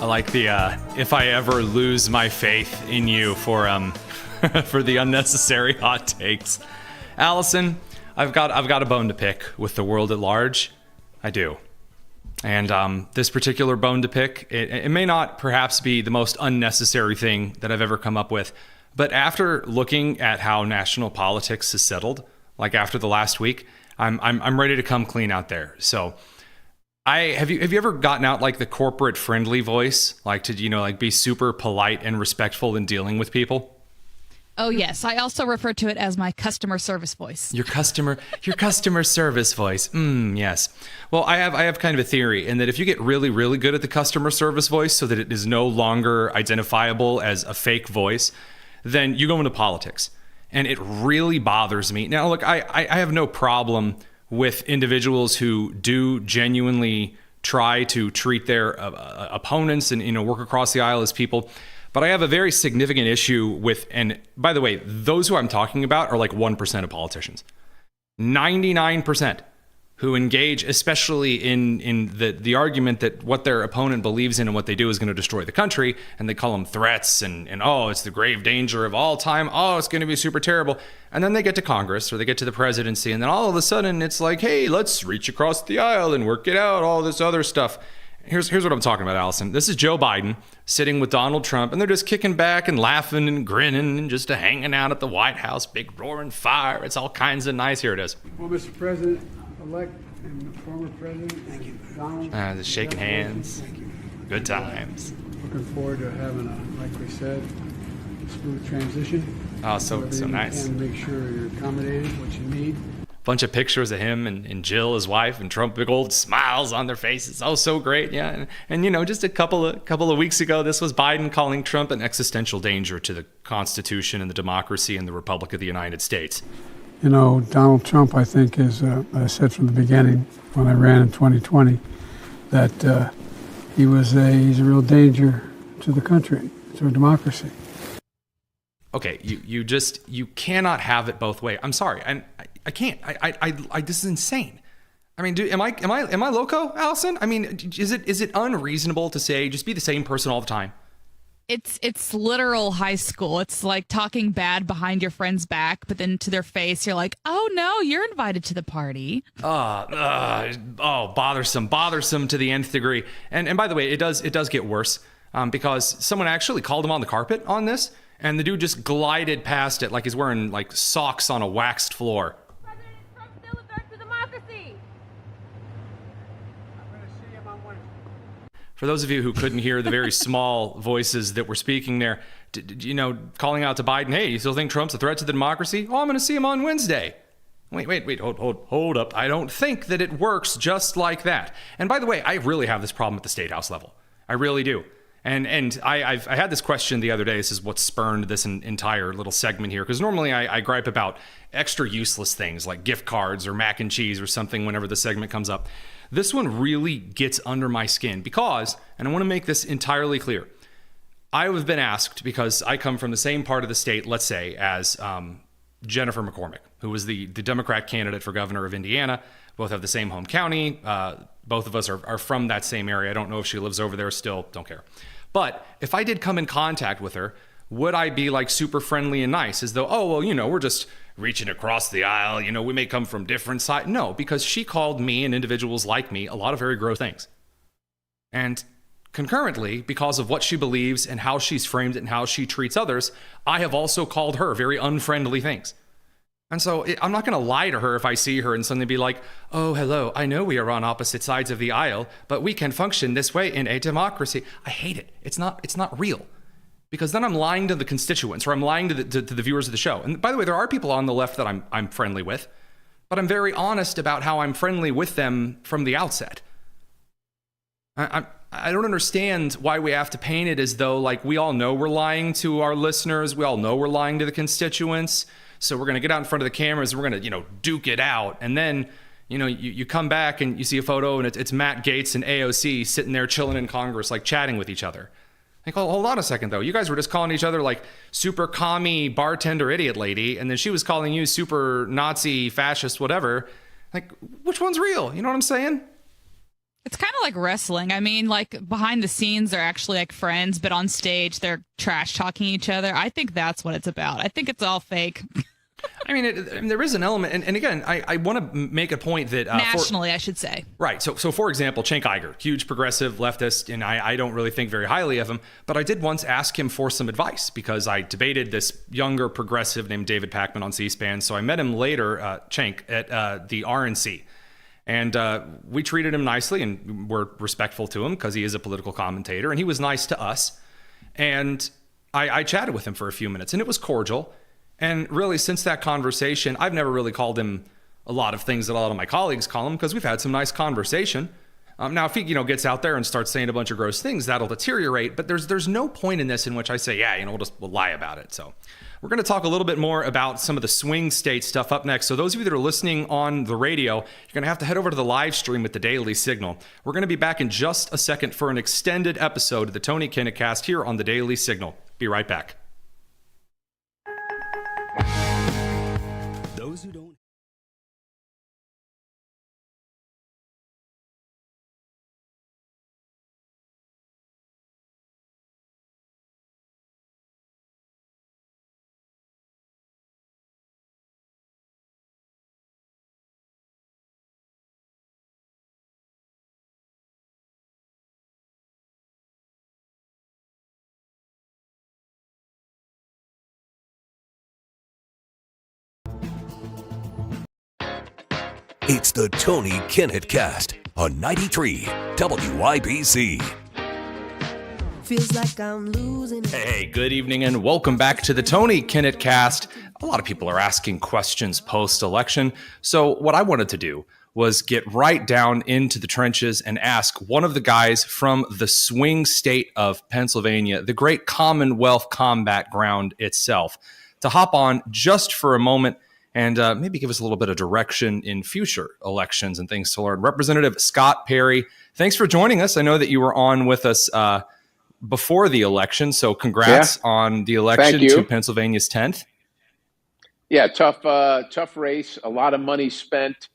I like the if I ever lose my faith in you for for the unnecessary hot takes. Allison, I've got a bone to pick with the world at large. I do. And this particular bone to pick, it may not perhaps be the most unnecessary thing that I've ever come up with, but after looking at how national politics has settled, like after the last week, I'm ready to come clean out there. So have you ever gotten out like the corporate friendly voice, like to like be super polite and respectful in dealing with people? Oh yes, I also refer to it as my customer service voice. Your customer service voice. Yes. Well, I have kind of a theory in that if you get really, really good at the customer service voice so that it is no longer identifiable as a fake voice, then you go into politics. And it really bothers me. Now, look, I have no problem with individuals who do genuinely try to treat their opponents and work across the aisle as people. But I have a very significant issue with, and by the way, those who I'm talking about are like 1% of politicians. 99% who engage, especially in the argument that what their opponent believes in and what they do is going to destroy the country, and they call them threats and oh, it's the grave danger of all time, oh, it's going to be super terrible. And then they get to Congress or they get to the presidency, and then all of a sudden it's like, hey, let's reach across the aisle and work it out, all this other stuff. Here's what I'm talking about, Allison. This is Joe Biden sitting with Donald Trump, and they're just kicking back and laughing and grinning and just hanging out at the White House, big roaring fire. It's all kinds of nice. Here it is. Well, Mr. President-elect and former President, thank you. Donald. Just shaking hands. Thank you. Good times. Looking forward to having like we said, smooth transition. Oh, so nice. And make sure you're accommodated, what you need. Bunch of pictures of him and Jill, his wife, and Trump, big old smiles on their faces. Oh, so great, yeah. And just a couple of weeks ago, this was Biden calling Trump an existential danger to the Constitution and the democracy and the Republic of the United States. Donald Trump, I think, is, I said from the beginning when I ran in 2020, that he's a real danger to the country, to our democracy. Okay, you cannot have it both ways. I'm sorry, I can't. This is insane. I mean, am I loco, Allison? I mean, is it unreasonable to say just be the same person all the time? It's literal high school. It's like talking bad behind your friend's back, but then to their face, you're like, oh no, you're invited to the party. Bothersome to the nth degree. And by the way, it does get worse because someone actually called him on the carpet on this, and the dude just glided past it like he's wearing like socks on a waxed floor. President Trump still a threat to democracy. I'm going to see him on Wednesday. For those of you who couldn't hear the very small voices that were speaking there, calling out to Biden, hey, you still think Trump's a threat to the democracy? Oh, I'm going to see him on Wednesday. Wait, hold up. I don't think that it works just like that. And by the way, I really have this problem at the State House level. I really do. And I had this question the other day. This is what spurned this entire little segment here. Because normally I gripe about extra useless things like gift cards or mac and cheese or something whenever the segment comes up. This one really gets under my skin because, and I want to make this entirely clear, I have been asked, because I come from the same part of the state, let's say, as Jennifer McCormick, who was the Democrat candidate for governor of Indiana. Both have the same home county. Both of us are from that same area. I don't know if she lives over there still. Don't care. But if I did come in contact with her, would I be like super friendly and nice as though, oh, well, we're just reaching across the aisle. We may come from different sides. No, because she called me and individuals like me a lot of very gross things. And concurrently, because of what she believes and how she's framed it and how she treats others, I have also called her very unfriendly things. And so I'm not going to lie to her if I see her and suddenly be like, oh, hello, I know we are on opposite sides of the aisle, but we can function this way in a democracy. I hate it. It's not real. Because then I'm lying to the constituents, or I'm lying to the viewers of the show. And by the way, there are people on the left that I'm friendly with, but I'm very honest about how I'm friendly with them from the outset. I don't understand why we have to paint it as though like we all know we're lying to our listeners, we all know we're lying to the constituents. So we're going to get out in front of the cameras and we're going to, duke it out. And then, you come back and you see a photo and it's Matt Gaetz and AOC sitting there chilling in Congress, like chatting with each other. Like, oh, hold on a second, though. You guys were just calling each other like super commie bartender idiot lady, and then she was calling you super Nazi fascist whatever. Like, which one's real? You know what I'm saying? It's kind of like wrestling. I mean, like behind the scenes, they're actually like friends, but on stage, they're trash talking each other. I think that's what it's about. I think it's all fake. I mean, there is an element, and again, I want to make a point that nationally, I should say. Right. So for example, Cenk Uygur, huge progressive leftist, and I don't really think very highly of him, but I did once ask him for some advice because I debated this younger progressive named David Pakman on C-SPAN. So I met him later, Cenk, at the RNC. And we treated him nicely and we're respectful to him because he is a political commentator, and he was nice to us. And I chatted with him for a few minutes, and it was cordial. And really, since that conversation, I've never really called him a lot of things that a lot of my colleagues call him because we've had some nice conversation. Now, if he gets out there and starts saying a bunch of gross things, that'll deteriorate. But there's no point in this in which I say, yeah, we'll lie about it. So we're going to talk a little bit more about some of the swing state stuff up next. So those of you that are listening on the radio, you're going to have to head over to the live stream at the Daily Signal. We're going to be back in just a second for an extended episode of the Tony Kinnett Cast here on the Daily Signal. Be right back. Those who don't. It's the Tony Kinnett Cast on 93 WIBC. Feels like I'm losing. Hey, good evening and welcome back to the Tony Kinnett Cast. A lot of people are asking questions post-election, so what I wanted to do was get right down into the trenches and ask one of the guys from the swing state of Pennsylvania, the great Commonwealth combat ground itself, to hop on just for a moment and maybe give us a little bit of direction in future elections and things to learn. Representative Scott Perry, thanks for joining us. I know that you were on with us before the election, so congrats on the election to Pennsylvania's 10th. Yeah, tough race. A lot of money spent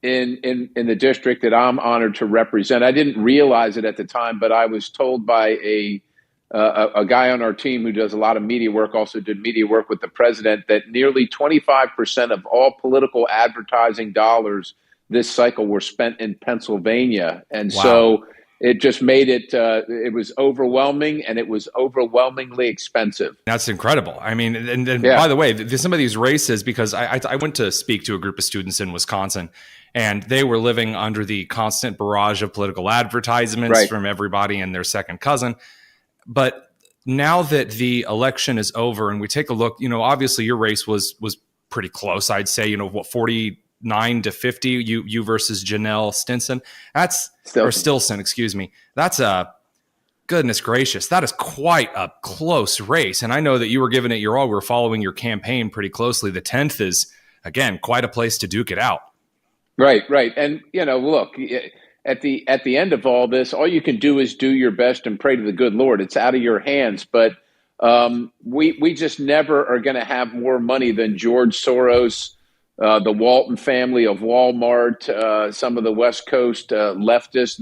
in the district that I'm honored to represent. I didn't realize it at the time, but I was told by a guy on our team who does a lot of media work, also did media work with the president, that nearly 25% of all political advertising dollars this cycle were spent in Pennsylvania. And so it just made it, it was overwhelming, and it was overwhelmingly expensive. That's incredible. I mean, and by the way, some of these races, because I went to speak to a group of students in Wisconsin, and they were living under the constant barrage of political advertisements from everybody and their second cousin. But now that the election is over and we take a look, obviously your race was pretty close. I'd say, 49 to 50, you versus Janelle Stinson. Stilson, excuse me. That's goodness gracious. That is quite a close race. And I know that you were giving it your all. We were following your campaign pretty closely. The 10th is, again, quite a place to duke it out. Right. And, look, at the end of all this, all you can do is do your best and pray to the good Lord. It's out of your hands. But we just never are going to have more money than George Soros, the Walton family of Walmart, some of the West Coast leftists.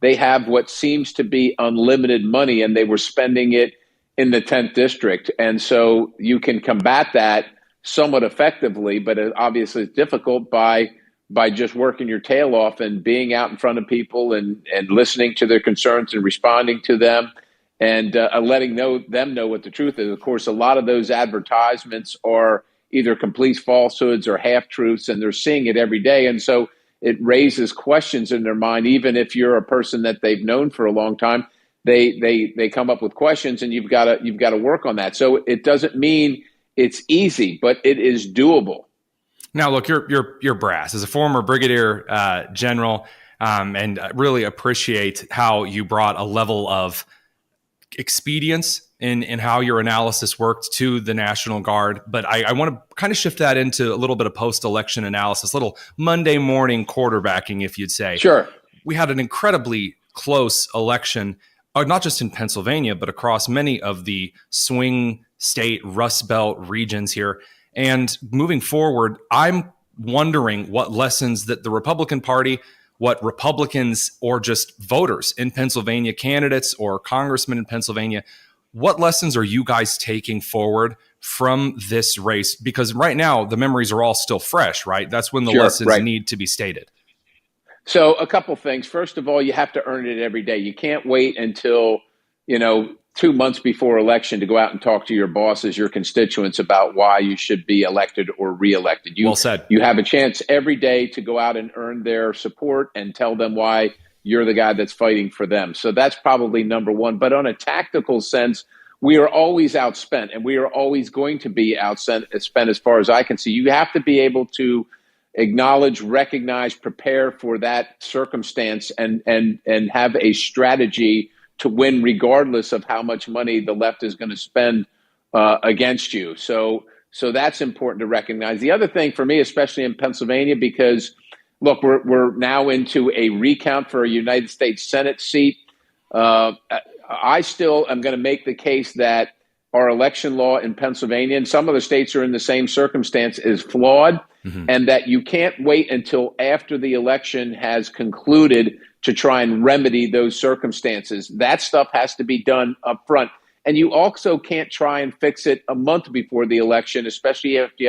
They have what seems to be unlimited money, and they were spending it in the 10th district. And so you can combat that somewhat effectively, but obviously it's difficult by just working your tail off and being out in front of people and listening to their concerns and responding to them and letting them know what the truth is. Of course, a lot of those advertisements are either complete falsehoods or half-truths, and they're seeing it every day. And so it raises questions in their mind, even if you're a person that they've known for a long time. They come up with questions, and you've got to work on that. So it doesn't mean it's easy, but it is doable. Now, look, you're brass as a former brigadier general, and really appreciate how you brought a level of expedience in how your analysis worked to the National Guard. But I want to kind of shift that into a little bit of post-election analysis, little Monday morning quarterbacking, if you'd say. Sure. We had an incredibly close election. not just in Pennsylvania, but across many of the swing state Rust Belt regions here. And moving forward, I'm wondering what lessons that the Republican Party, what Republicans or just voters in Pennsylvania, candidates or congressmen in Pennsylvania, what lessons are you guys taking forward from this race? Because right now the memories are all still fresh, right? That's when the lessons need to be stated. So a couple things. First of all, you have to earn it every day. You can't wait until, 2 months before election to go out and talk to your bosses, your constituents about why you should be elected or reelected. Well said. You have a chance every day to go out and earn their support and tell them why you're the guy that's fighting for them. So that's probably number one. But on a tactical sense, we are always outspent, and we are always going to be outspent as far as I can see. You have to be able to acknowledge, recognize, prepare for that circumstance and have a strategy to win regardless of how much money the left is going to spend against you. So that's important to recognize. The other thing for me, especially in Pennsylvania, because look, we're now into a recount for a United States Senate seat. I still am going to make the case that our election law in Pennsylvania, and some other states are in the same circumstance, is flawed, and that you can't wait until after the election has concluded to try and remedy those circumstances. That stuff has to be done up front. And you also can't try and fix it a month before the election, especially if you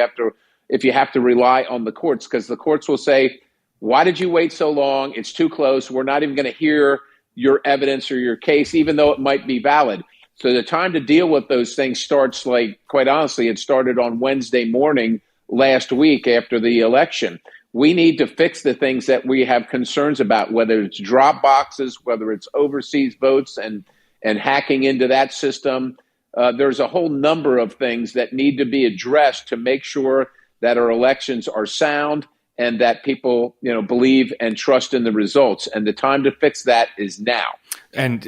have to rely on the courts, because the courts will say, why did you wait so long? It's too close. We're not even going to hear your evidence or your case, even though it might be valid. So the time to deal with those things starts, quite honestly, it started on Wednesday morning last week after the election. We need to fix the things that we have concerns about, whether it's drop boxes, whether it's overseas votes and hacking into that system. There's a whole number of things that need to be addressed to make sure that our elections are sound and that people, believe and trust in the results. And the time to fix that is now. And,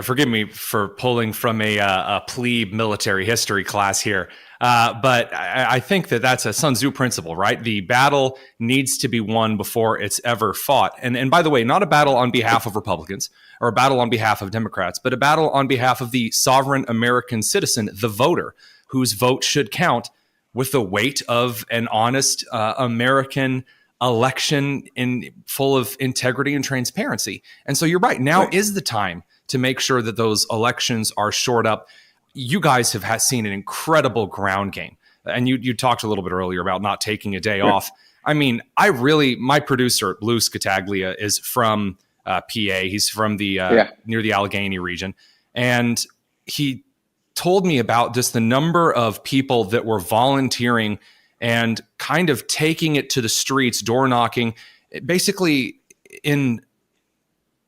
forgive me for pulling from a plebe military history class here. But I think that's a Sun Tzu principle, right? The battle needs to be won before it's ever fought. And by the way, not a battle on behalf of Republicans or a battle on behalf of Democrats, but a battle on behalf of the sovereign American citizen, the voter, whose vote should count with the weight of an honest American election full of integrity and transparency. And so you're right. Now is the time to make sure that those elections are shored up. You guys have seen an incredible ground game. And you talked a little bit earlier about not taking a day off. I mean, my producer, Lou Scataglia, is from PA. He's from the near the Allegheny region. And he told me about just the number of people that were volunteering and kind of taking it to the streets, door knocking, basically in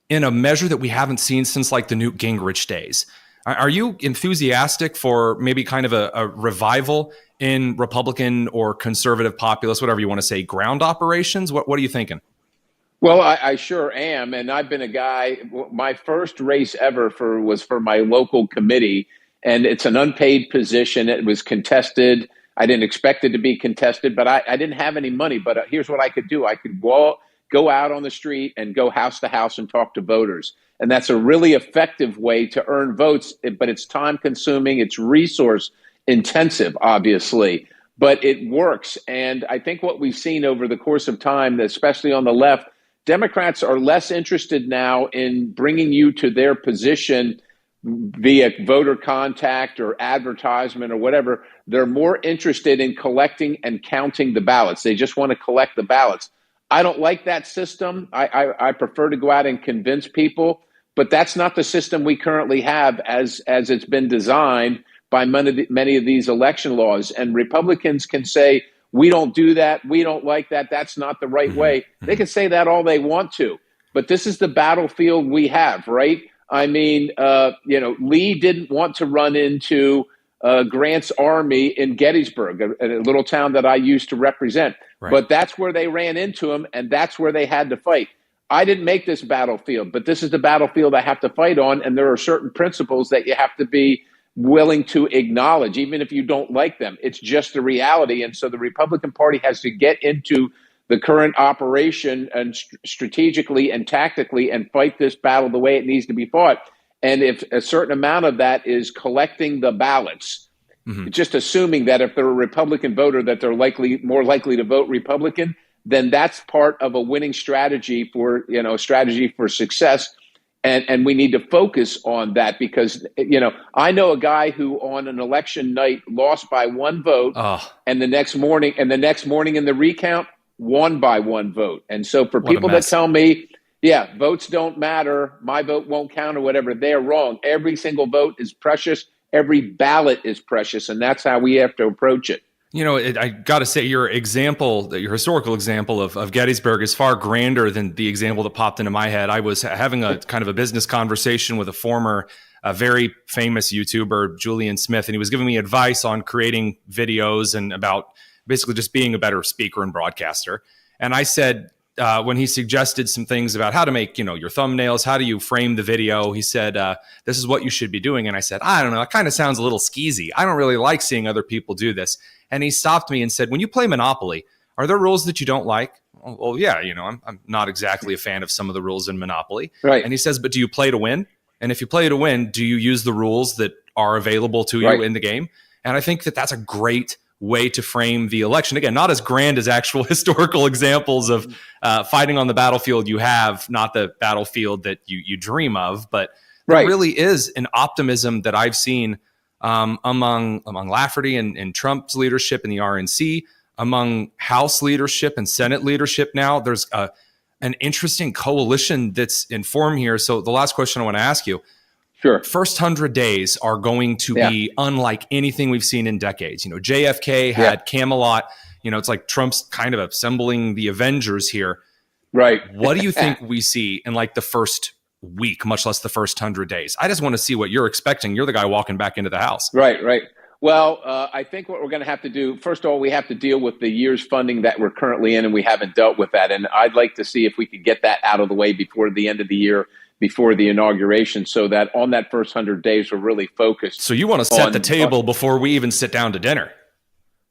a measure that we haven't seen since the Newt Gingrich days. Are you enthusiastic for maybe kind of a revival in Republican or conservative populist, whatever you want to say, ground operations? What are you thinking? Well, I sure am. And I've been a guy, my first race ever was for my local committee, and it's an unpaid position. It was contested. I didn't expect it to be contested, but I didn't have any money. But here's what I could do. I could go out on the street and go house to house and talk to voters. And that's a really effective way to earn votes, but it's time consuming. It's resource intensive, obviously, but it works. And I think what we've seen over the course of time, especially on the left, Democrats are less interested now in bringing you to their position via voter contact or advertisement or whatever. They're more interested in collecting and counting the ballots. They just want to collect the ballots. I don't like that system. I prefer to go out and convince people, but that's not the system we currently have as it's been designed by many of these election laws. And Republicans can say, we don't do that. We don't like that. That's not the right way. They can say that all they want to, but this is the battlefield we have, right? I mean, Lee didn't want to run into Grant's army in Gettysburg, a little town that I used to represent. Right. But that's where they ran into him, and that's where they had to fight. I didn't make this battlefield, but this is the battlefield I have to fight on, and there are certain principles that you have to be willing to acknowledge, even if you don't like them. It's just a reality, and so the Republican Party has to get into the current operation and strategically and tactically and fight this battle the way it needs to be fought. And if a certain amount of that is collecting the ballots, just assuming that if they're a Republican voter, that they're more likely to vote Republican, then that's part of a winning strategy for, strategy for success. And we need to focus on that because, I know a guy who on an election night lost by 1 vote and the next morning in the recount won by 1 vote. And so for people that tell me, yeah, votes don't matter, my vote won't count or whatever, they're wrong. Every single vote is precious. Every ballot is precious. And that's how we have to approach it. I got to say, your historical example of Gettysburg is far grander than the example that popped into my head. I was having a kind of a business conversation with a very famous YouTuber, Julian Smith, and he was giving me advice on creating videos and about basically just being a better speaker and broadcaster. And I said, when he suggested some things about how to make, your thumbnails, how do you frame the video, he said, this is what you should be doing. And I said, I don't know, it kind of sounds a little skeezy. I don't really like seeing other people do this. And he stopped me and said, when you play Monopoly, are there rules that you don't like? Well, yeah, I'm not exactly a fan of some of the rules in Monopoly. Right. And he says, but do you play to win? And if you play to win, do you use the rules that are available to you in the game? And I think that that's a great way to frame the election. Again, not as grand as actual historical examples of fighting on the battlefield you have, not the battlefield that you dream of, but there really is an optimism that I've seen among Lafferty and Trump's leadership in the RNC, among House leadership and Senate leadership now. There's an interesting coalition that's in form here. So the last question I want to ask you, sure. First 100 days are going to be unlike anything we've seen in decades. JFK had Camelot. It's like Trump's kind of assembling the Avengers here. Right. What do you think we see in like the first week, much less the first 100 days? I just want to see what you're expecting. You're the guy walking back into the House. Right. Well, I think what we're going to have to do, first of all, we have to deal with the year's funding that we're currently in, and we haven't dealt with that. And I'd like to see if we could get that out of the way before the end of the year, before the inauguration, so that on that first 100 days, we're really focused. So you want to set the table before we even sit down to dinner?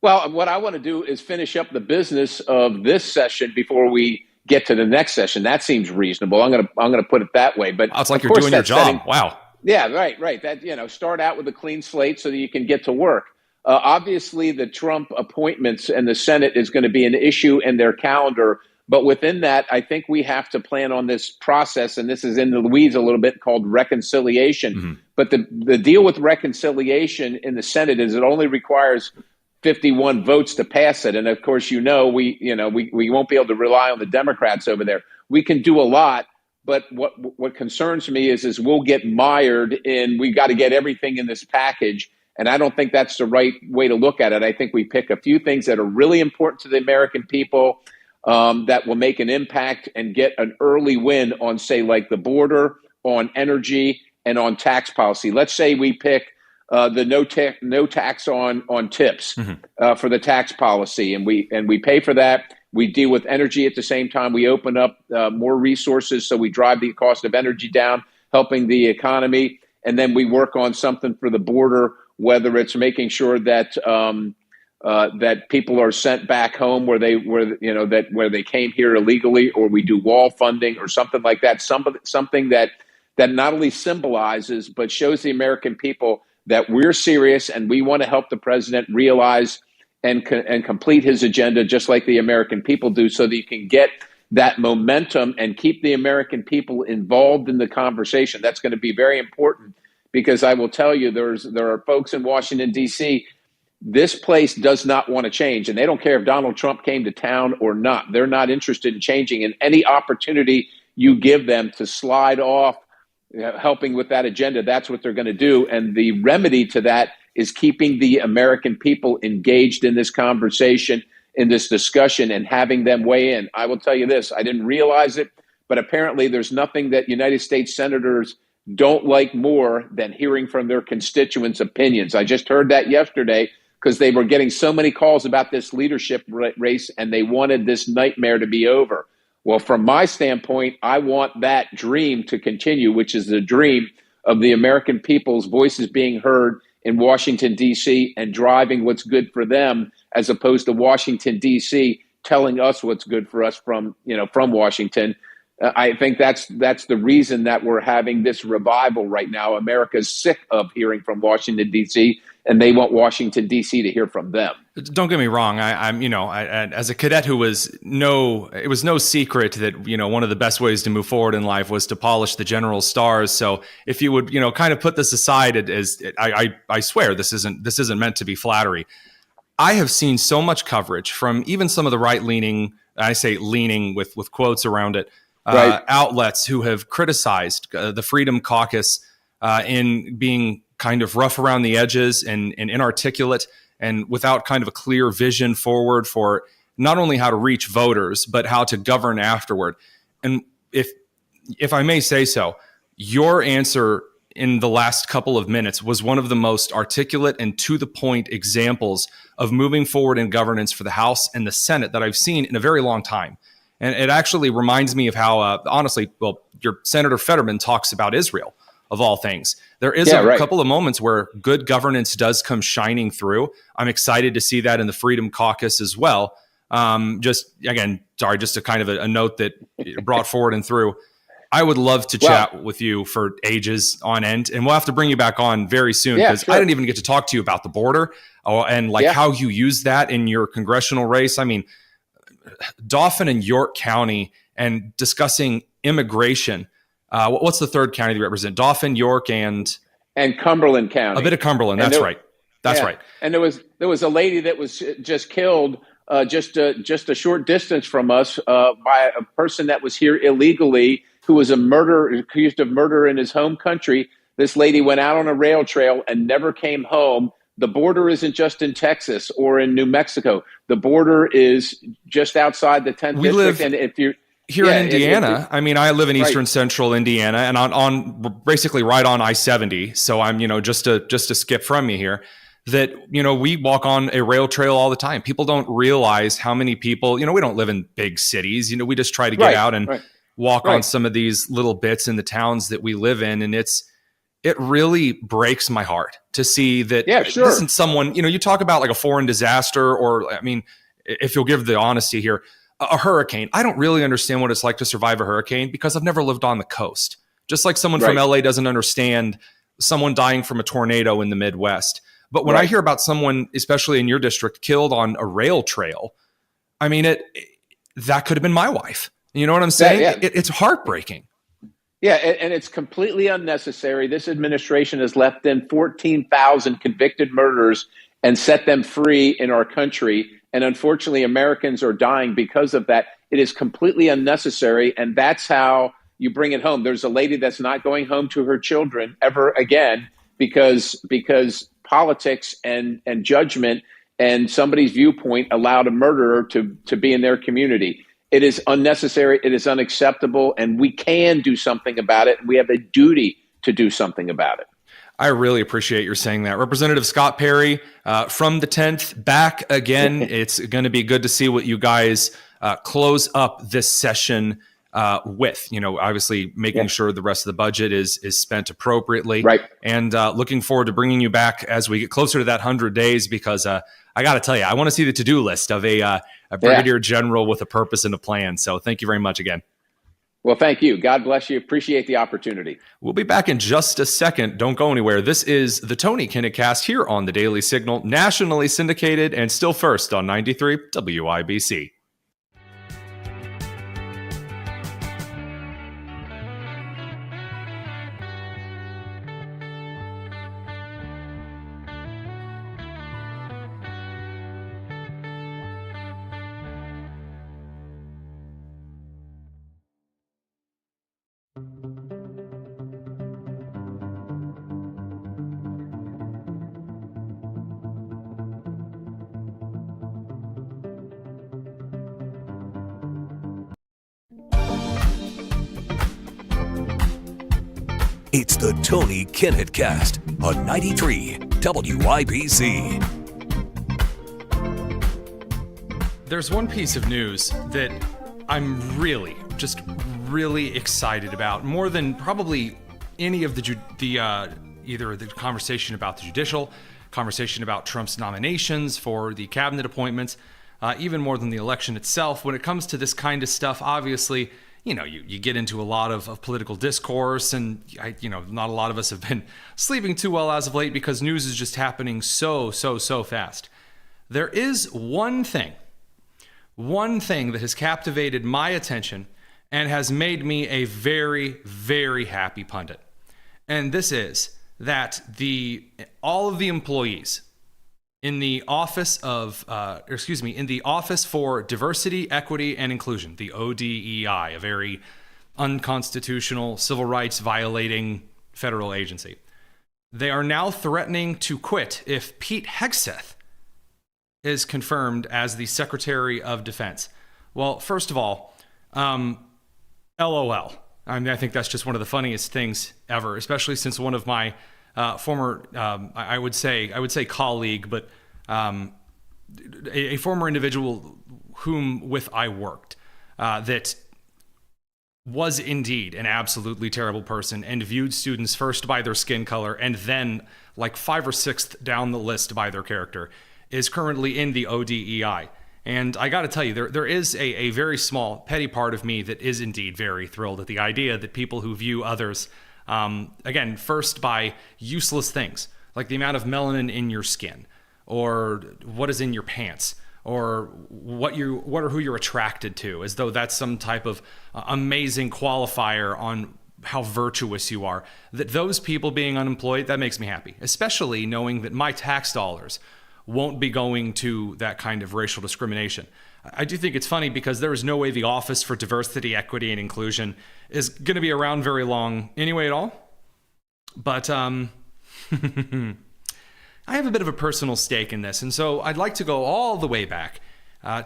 Well, what I want to do is finish up the business of this session before we get to the next session. That seems reasonable. I'm going to put it that way. But it's like you're doing your job. Wow. Yeah, right. That, start out with a clean slate so that you can get to work. Obviously, the Trump appointments and the Senate is going to be an issue in their calendar. But within that, I think we have to plan on this process, and this is in the weeds a little bit, called reconciliation. Mm-hmm. But the deal with reconciliation in the Senate is it only requires 51 votes to pass it. And of course, we won't be able to rely on the Democrats over there. We can do a lot. But what concerns me is we'll get mired in, we've got to get everything in this package. And I don't think that's the right way to look at it. I think we pick a few things that are really important to the American people that will make an impact and get an early win on, say, like the border, on energy, and on tax policy. Let's say we pick the no tax on tips for the tax policy, and we pay for that. We deal with energy at the same time. We open up more resources, so we drive the cost of energy down, helping the economy. And then we work on something for the border, whether it's making sure that that people are sent back home where they came here illegally, or we do wall funding or something like that. Something that not only symbolizes but shows the American people that we're serious and we want to help the president realize and complete his agenda, just like the American people do, so that you can get that momentum and keep the American people involved in the conversation. That's going to be very important, because I will tell you, there are folks in Washington, D.C., this place does not want to change, and they don't care if Donald Trump came to town or not. They're not interested in changing, and any opportunity you give them to slide off helping with that agenda, that's what they're going to do. And the remedy to that is keeping the American people engaged in this conversation, in this discussion, and having them weigh in. I will tell you this, I didn't realize it, but apparently there's nothing that United States senators don't like more than hearing from their constituents' opinions. I just heard that yesterday, because they were getting so many calls about this leadership race, and they wanted this nightmare to be over. Well, from my standpoint, I want that dream to continue, which is the dream of the American people's voices being heard in Washington, D.C., and driving what's good for them, as opposed to Washington, D.C., telling us what's good for us from Washington. I think that's the reason that we're having this revival right now. America's sick of hearing from Washington, D.C., and they want Washington, D.C. to hear from them. Don't get me wrong. I'm as a cadet it was no secret that, one of the best ways to move forward in life was to polish the general's stars. So if you would, kind of put this aside as I swear this isn't meant to be flattery. I have seen so much coverage from even some of the right-leaning, I say leaning with quotes around it, outlets who have criticized the Freedom Caucus in being kind of rough around the edges and inarticulate and without kind of a clear vision forward for not only how to reach voters, but how to govern afterward. And if I may say so, your answer in the last couple of minutes was one of the most articulate and to the point examples of moving forward in governance for the House and the Senate that I've seen in a very long time. And it actually reminds me of how, honestly, your Senator Fetterman talks about Israel, of all things. There is a couple of moments where good governance does come shining through. I'm excited to see that in the Freedom Caucus as well. Just to kind of a note that brought forward and through. I would love to chat with you for ages on end, and we'll have to bring you back on very soon because I didn't even get to talk to you about the border and how you use that in your congressional race. I mean, Dauphin and York County and discussing immigration. What's the third county you represent? Dauphin, York, and Cumberland County. A bit of Cumberland. That's right. That's right. And there was a lady that was just killed just a short distance from us by a person that was here illegally, who was accused of murder in his home country. This lady went out on a rail trail and never came home. The border isn't just in Texas or in New Mexico. The border is just outside the 10th district. And if you're here in Indiana, I live in Eastern Central Indiana and on basically right on I-70. So I'm, just a skip from me here. That, we walk on a rail trail all the time. People don't realize how many people, we don't live in big cities. We just try to get out and walk on some of these little bits in the towns that we live in. And it really breaks my heart to see that this isn't someone, you talk about like a foreign disaster or, if you'll give the honesty here, a hurricane. I don't really understand what it's like to survive a hurricane because I've never lived on the coast. Just like someone from LA doesn't understand someone dying from a tornado in the Midwest. But when I hear about someone, especially in your district, killed on a rail trail, that could have been my wife. You know what I'm saying? It's heartbreaking. Yeah, and it's completely unnecessary. This administration has left in 14,000 convicted murderers and set them free in our country. And unfortunately, Americans are dying because of that. It is completely unnecessary. And that's how you bring it home. There's a lady that's not going home to her children ever again because politics and judgment and somebody's viewpoint allowed a murderer to be in their community. It is unnecessary. It is unacceptable. And we can do something about it. And we have a duty to do something about it. I really appreciate your saying that. Representative Scott Perry from the 10th back again. It's going to be good to see what you guys close up this session with, obviously making sure the rest of the budget is spent appropriately. Right. And looking forward to bringing you back as we get closer to that 100 days, because I got to tell you, I want to see the to-do list of a brigadier general with a purpose and a plan. So thank you very much again. Well, thank you. God bless you. Appreciate the opportunity. We'll be back in just a second. Don't go anywhere. This is the Tony Kinnett Cast here on the Daily Signal, nationally syndicated and still first on 93 WIBC. It's the Tony Kinnett Cast on 93 WIBC. There's one piece of news that I'm really excited about, more than probably any of the either the conversation about the judicial, conversation about Trump's nominations for the cabinet appointments, even more than the election itself. When it comes to this kind of stuff, obviously, you get into a lot of political discourse, and not a lot of us have been sleeping too well as of late because news is just happening so fast. There is one thing that has captivated my attention and has made me a very, very happy pundit. And this is that all of the employees in the Office for Diversity, Equity, and Inclusion, the ODEI, a very unconstitutional, civil rights violating federal agency, they are now threatening to quit if Pete Hegseth is confirmed as the Secretary of Defense. Well, first of all, LOL. I mean, I think that's just one of the funniest things ever, especially since one of my former, I would say colleague, but a former individual with I worked, that was indeed an absolutely terrible person and viewed students first by their skin color and then like 5th or 6th down the list by their character, is currently in the ODEI. And I got to tell you, there is a very small, petty part of me that is indeed very thrilled at the idea that people who view others, again, first by useless things, like the amount of melanin in your skin, or what is in your pants, or what or who you're attracted to, as though that's some type of amazing qualifier on how virtuous you are. That those people being unemployed, that makes me happy, especially knowing that my tax dollars won't be going to that kind of racial discrimination. I do think it's funny because there is no way the Office for Diversity, Equity, and Inclusion is going to be around very long anyway at all. But I have a bit of a personal stake in this, and so I'd like to go all the way back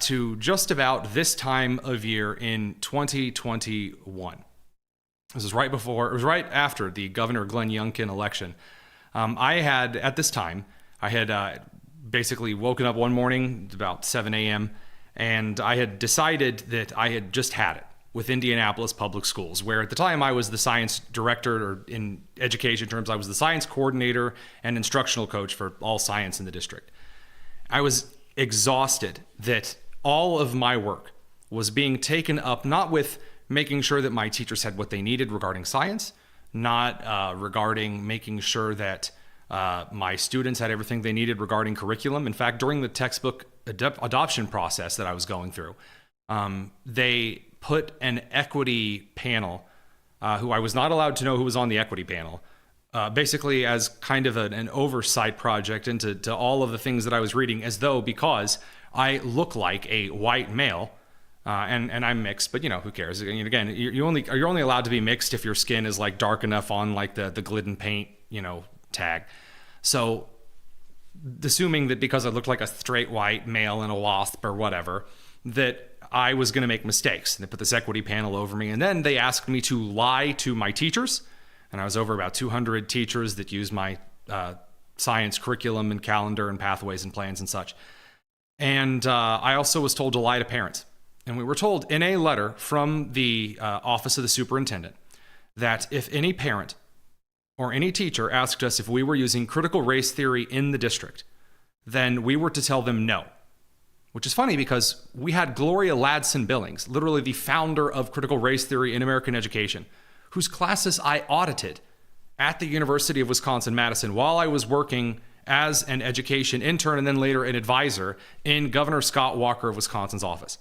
to just about this time of year in 2021. This is right after the Governor Glenn Youngkin election. I had basically woken up one morning about 7 a.m. and I had decided that I had just had it with Indianapolis Public Schools, where at the time I was the science director, or in education terms, I was the science coordinator and instructional coach for all science in the district. I was exhausted that all of my work was being taken up not with making sure that my teachers had what they needed regarding science, not regarding making sure that my students had everything they needed regarding curriculum. In fact, during the textbook adoption process that I was going through, they put an equity panel, who I was not allowed to know who was on the equity panel, basically as kind of an oversight project into all of the things that I was reading, as though because I look like a white male, and I'm mixed, but who cares? Again, you're only allowed to be mixed if your skin is like dark enough on like the Glidden paint, tag. So assuming that because I looked like a straight white male in a WASP or whatever, that I was going to make mistakes. And they put this equity panel over me, and then they asked me to lie to my teachers. And I was over about 200 teachers that used my science curriculum and calendar and pathways and plans and such. And I also was told to lie to parents. And we were told in a letter from the office of the superintendent that if any parent or any teacher asked us if we were using critical race theory in the district, then we were to tell them no. Which is funny because we had Gloria Ladson Billings, literally the founder of critical race theory in American education, whose classes I audited at the University of Wisconsin-Madison while I was working as an education intern and then later an advisor in Governor Scott Walker of Wisconsin's office.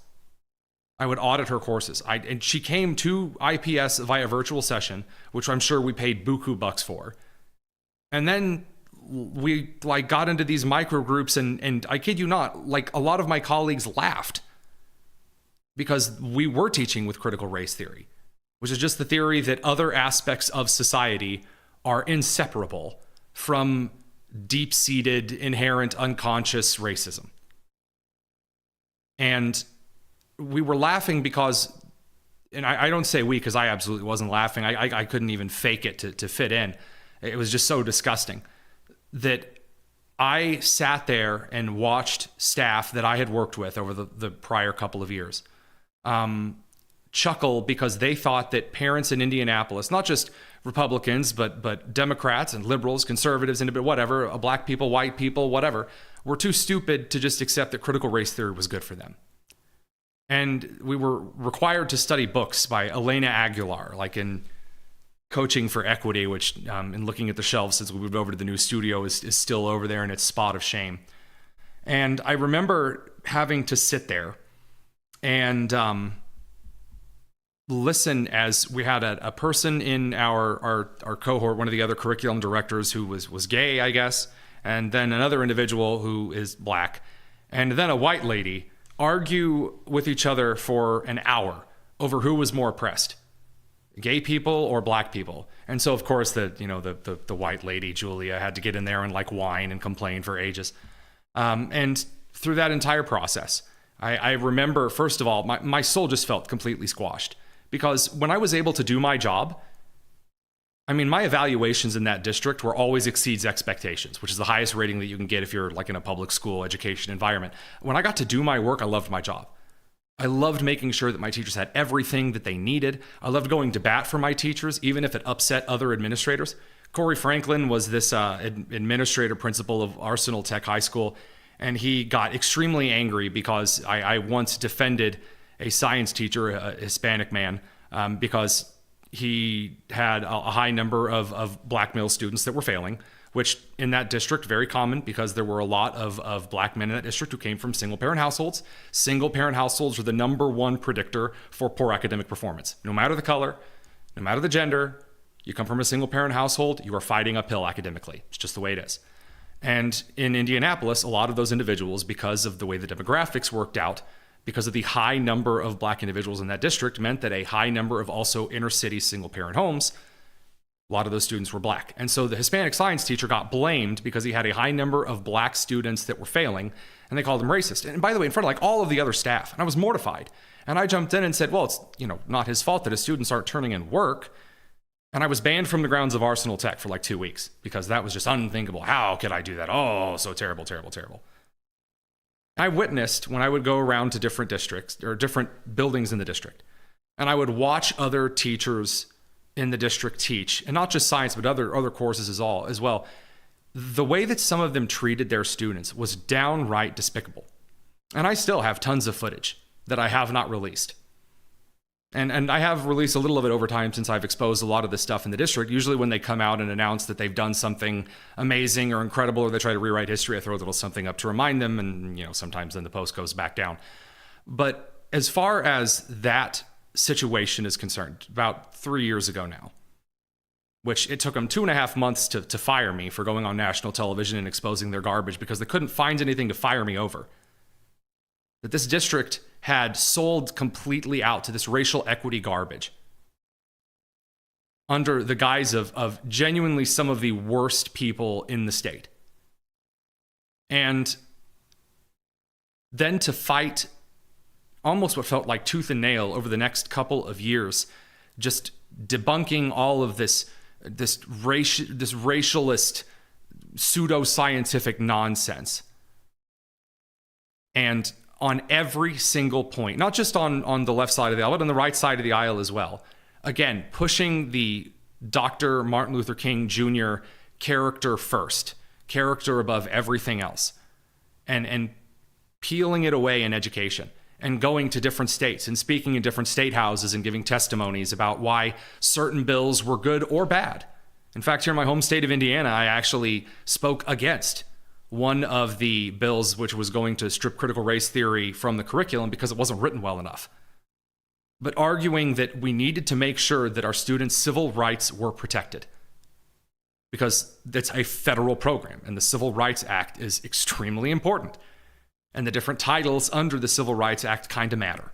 I would audit her courses. And she came to IPS via virtual session, which I'm sure we paid buku bucks for. And then we got into these micro groups, and I kid you not, a lot of my colleagues laughed because we were teaching with critical race theory, which is just the theory that other aspects of society are inseparable from deep-seated, inherent, unconscious racism. And we were laughing because, and I don't say we because I absolutely wasn't laughing. I couldn't even fake it to fit in. It was just so disgusting that I sat there and watched staff that I had worked with over the prior couple of years chuckle because they thought that parents in Indianapolis, not just Republicans, but Democrats and liberals, conservatives, and whatever, black people, white people, whatever, were too stupid to just accept that critical race theory was good for them. And we were required to study books by Elena Aguilar, like in Coaching for Equity, which in looking at the shelves since we moved over to the new studio is still over there in its spot of shame. And I remember having to sit there and listen as we had a person in our cohort, one of the other curriculum directors who was gay, I guess, and then another individual who is black, and then a white lady argue with each other for an hour over who was more oppressed, gay people or black people. And so of course the white lady, Julia, had to get in there and like whine and complain for ages. And through that entire process, I remember, first of all, my soul just felt completely squashed, because when I was able to do my job, I mean, my evaluations in that district were always exceeds expectations, which is the highest rating that you can get if you're like in a public school education environment. When I got to do my work, I loved my job. I loved making sure that my teachers had everything that they needed. I loved going to bat for my teachers, even if it upset other administrators. Corey Franklin was this administrator principal of Arsenal Tech High School, and he got extremely angry because I once defended a science teacher, a Hispanic man, because he had a high number of black male students that were failing, which in that district, very common, because there were a lot of black men in that district who came from single-parent households. Single-parent households are the number one predictor for poor academic performance. No matter the color, no matter the gender, you come from a single-parent household, you are fighting uphill academically. It's just the way it is. And in Indianapolis, a lot of those individuals, because of the way the demographics worked out, because of the high number of black individuals in that district, meant that a high number of also inner-city single-parent homes, a lot of those students were black. And so the Hispanic science teacher got blamed because he had a high number of black students that were failing, and they called him racist. And by the way, in front of like all of the other staff, and I was mortified. And I jumped in and said, well, it's not his fault that his students aren't turning in work. And I was banned from the grounds of Arsenal Tech for like 2 weeks because that was just unthinkable. How could I do that? Oh, so terrible, terrible, terrible. I witnessed when I would go around to different districts or different buildings in the district, and I would watch other teachers in the district teach, and not just science, but other courses as well. The way that some of them treated their students was downright despicable. And I still have tons of footage that I have not released. And I have released a little of it over time since I've exposed a lot of this stuff in the district. Usually when they come out and announce that they've done something amazing or incredible, or they try to rewrite history, I throw a little something up to remind them, and sometimes then the post goes back down. But as far as that situation is concerned, about 3 years ago now, which it took them 2.5 months to fire me for going on national television and exposing their garbage because they couldn't find anything to fire me over. That this district had sold completely out to this racial equity garbage under the guise of genuinely some of the worst people in the state. And then to fight almost what felt like tooth and nail over the next couple of years, just debunking all of this racialist pseudoscientific nonsense. And on every single point, not just on the left side of the aisle, but on the right side of the aisle as well. Again, pushing the Dr. Martin Luther King Jr. character first, character above everything else, and peeling it away in education, and going to different states and speaking in different state houses and giving testimonies about why certain bills were good or bad. In fact, here in my home state of Indiana, I actually spoke against one of the bills which was going to strip critical race theory from the curriculum because it wasn't written well enough. But arguing that we needed to make sure that our students' civil rights were protected, because it's a federal program and the Civil Rights Act is extremely important. And the different titles under the Civil Rights Act kind of matter.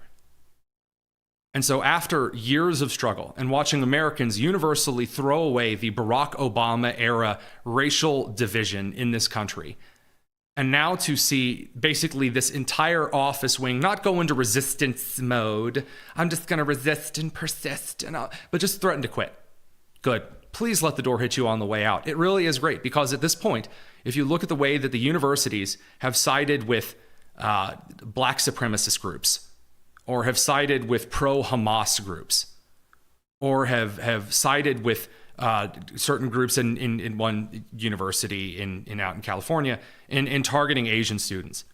And so after years of struggle and watching Americans universally throw away the Barack Obama era racial division in this country, and now to see basically this entire office wing not go into resistance mode, I'm just going to resist and persist, but just threaten to quit. Good. Please let the door hit you on the way out. It really is great, because at this point, if you look at the way that the universities have sided with black supremacist groups, or have sided with pro-Hamas groups, or have sided with certain groups in one university out in California in targeting Asian students.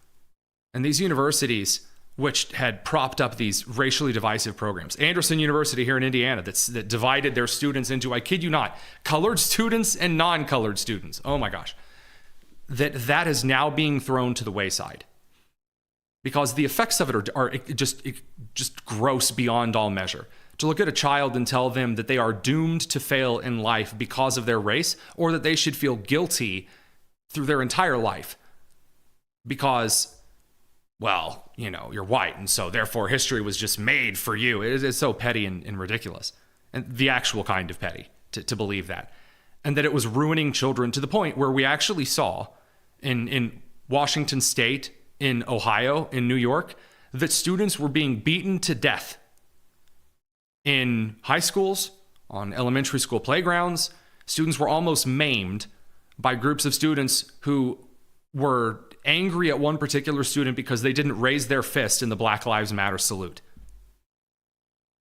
And these universities which had propped up these racially divisive programs. Anderson University here in Indiana that divided their students into, I kid you not, colored students and non-colored students. Oh my gosh. That is now being thrown to the wayside because the effects of it are just gross beyond all measure. To look at a child and tell them that they are doomed to fail in life because of their race, or that they should feel guilty through their entire life because, well, you know, you're white, and so therefore history was just made for you. It is so petty and ridiculous, and the actual kind of petty to believe that. And that it was ruining children to the point where we actually saw in Washington State, in Ohio, in New York, that students were being beaten to death in high schools, on elementary school playgrounds. Students were almost maimed by groups of students who were angry at one particular student because they didn't raise their fist in the Black Lives Matter salute,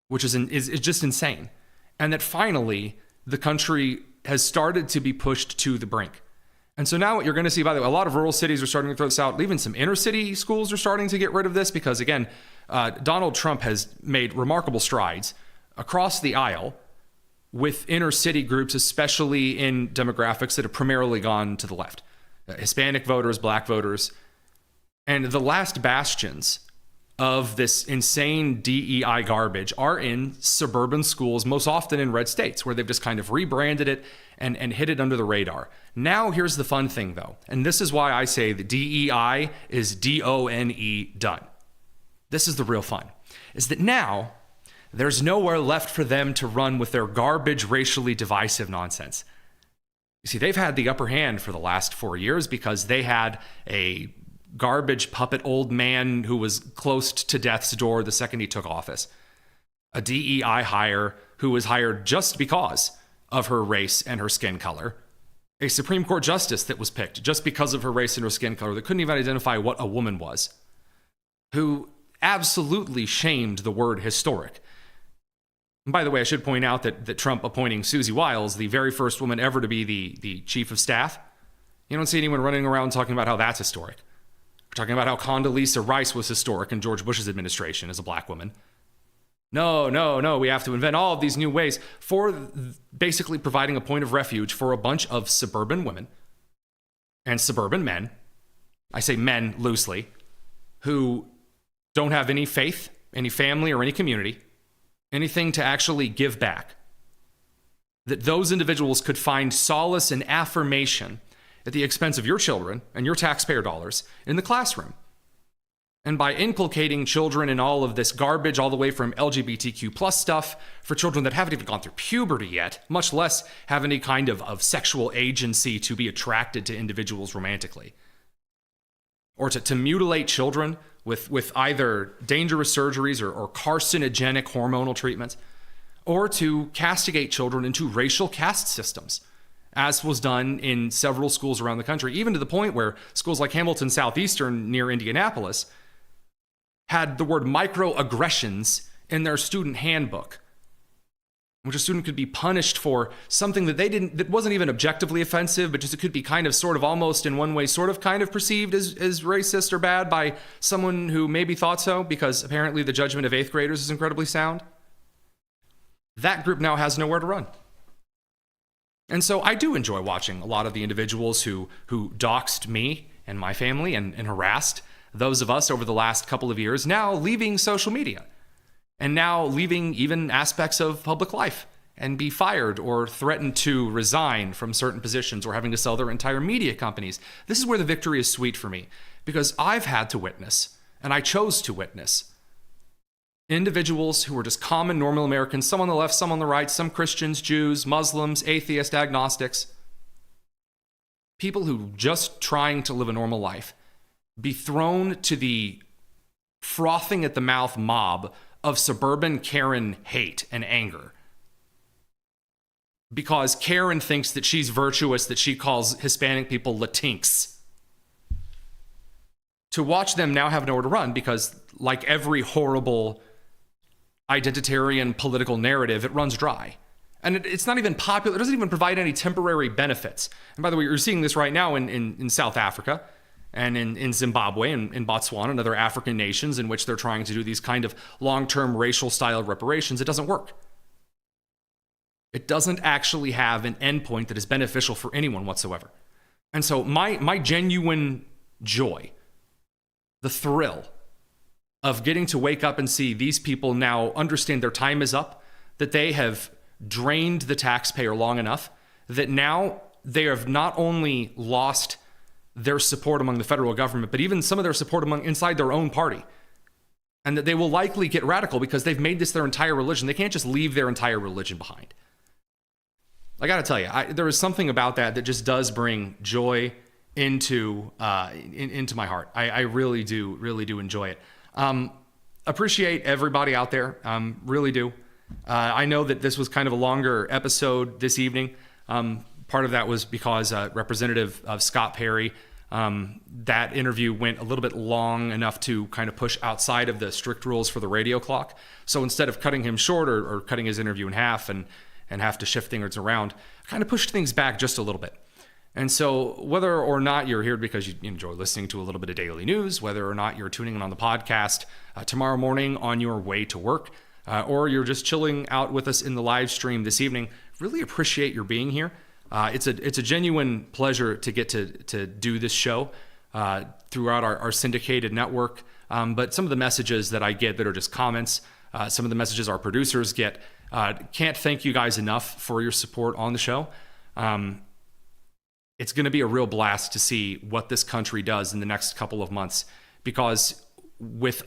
which is just insane. And that finally the country has started to be pushed to the brink. And so now what you're going to see, by the way, a lot of rural cities are starting to throw this out. Even some inner city schools are starting to get rid of this because, again, Donald Trump has made remarkable strides across the aisle with inner city groups, especially in demographics that have primarily gone to the left. Hispanic voters, black voters. And the last bastions of this insane DEI garbage are in suburban schools, most often in red states, where they've just kind of rebranded it and hid it under the radar. Now, here's the fun thing, though. And this is why I say the DEI is DONE, done. This is the real fun, is that now there's nowhere left for them to run with their garbage, racially divisive nonsense. You see, they've had the upper hand for the last 4 years because they had a garbage puppet old man who was close to death's door the second he took office. A DEI hire who was hired just because of her race and her skin color. A Supreme Court justice that was picked just because of her race and her skin color that couldn't even identify what a woman was. Who absolutely shamed the word historic. And by the way, I should point out that Trump appointing Susie Wiles, the very first woman ever to be the chief of staff, you don't see anyone running around talking about how that's historic. We're talking about how Condoleezza Rice was historic in George Bush's administration as a black woman. No, we have to invent all of these new ways for basically providing a point of refuge for a bunch of suburban women and suburban men, I say men loosely, who don't have any faith, any family, or any community, anything to actually give back. That those individuals could find solace and affirmation at the expense of your children and your taxpayer dollars in the classroom. And by inculcating children in all of this garbage, all the way from LGBTQ plus stuff for children that haven't even gone through puberty yet, much less have any kind of sexual agency to be attracted to individuals romantically. Or to mutilate children with either dangerous surgeries or carcinogenic hormonal treatments, or to castigate children into racial caste systems, as was done in several schools around the country, even to the point where schools like Hamilton Southeastern near Indianapolis had the word microaggressions in their student handbook, which a student could be punished for something that wasn't even objectively offensive, but just it could be kind of sort of almost in one way sort of kind of perceived as racist or bad by someone who maybe thought so, because apparently the judgment of 8th graders is incredibly sound. That group now has nowhere to run. And so I do enjoy watching a lot of the individuals who doxed me and my family and harassed those of us over the last couple of years, now leaving social media and now leaving even aspects of public life and be fired or threatened to resign from certain positions or having to sell their entire media companies. This is where the victory is sweet for me, because I've had to witness, and I chose to witness, individuals who were just common, normal Americans, some on the left, some on the right, some Christians, Jews, Muslims, atheists, agnostics, people who just trying to live a normal life, be thrown to the frothing at the mouth mob of suburban Karen hate and anger. Because Karen thinks that she's virtuous, that she calls Hispanic people Latinx. To watch them now have nowhere to run, because like every horrible identitarian political narrative, it runs dry. And it's not even popular. It doesn't even provide any temporary benefits. And by the way, you're seeing this right now in South Africa and in Zimbabwe and in Botswana and other African nations in which they're trying to do these kind of long-term racial-style reparations, it doesn't work. It doesn't actually have an endpoint that is beneficial for anyone whatsoever. And so my genuine joy, the thrill of getting to wake up and see these people now understand their time is up, that they have drained the taxpayer long enough, that now they have not only lost their support among the federal government, but even some of their support inside their own party. And that they will likely get radical because they've made this their entire religion. They can't just leave their entire religion behind. I got to tell you, there is something about that just does bring joy into my heart. I really do enjoy it. Appreciate everybody out there. Really do. I know that this was kind of a longer episode this evening. Part of that was because Representative Scott Perry, that interview went a little bit long enough to kind of push outside of the strict rules for the radio clock. So instead of cutting him short or cutting his interview in half and have to shift things around, I kind of pushed things back just a little bit. And so whether or not you're here because you enjoy listening to a little bit of daily news, whether or not you're tuning in on the podcast tomorrow morning on your way to work, or you're just chilling out with us in the live stream this evening, really appreciate your being here. It's a genuine pleasure to get to do this show throughout our syndicated network. But some of the messages that I get that are just comments, some of the messages our producers get, can't thank you guys enough for your support on the show. It's going to be a real blast to see what this country does in the next couple of months, because with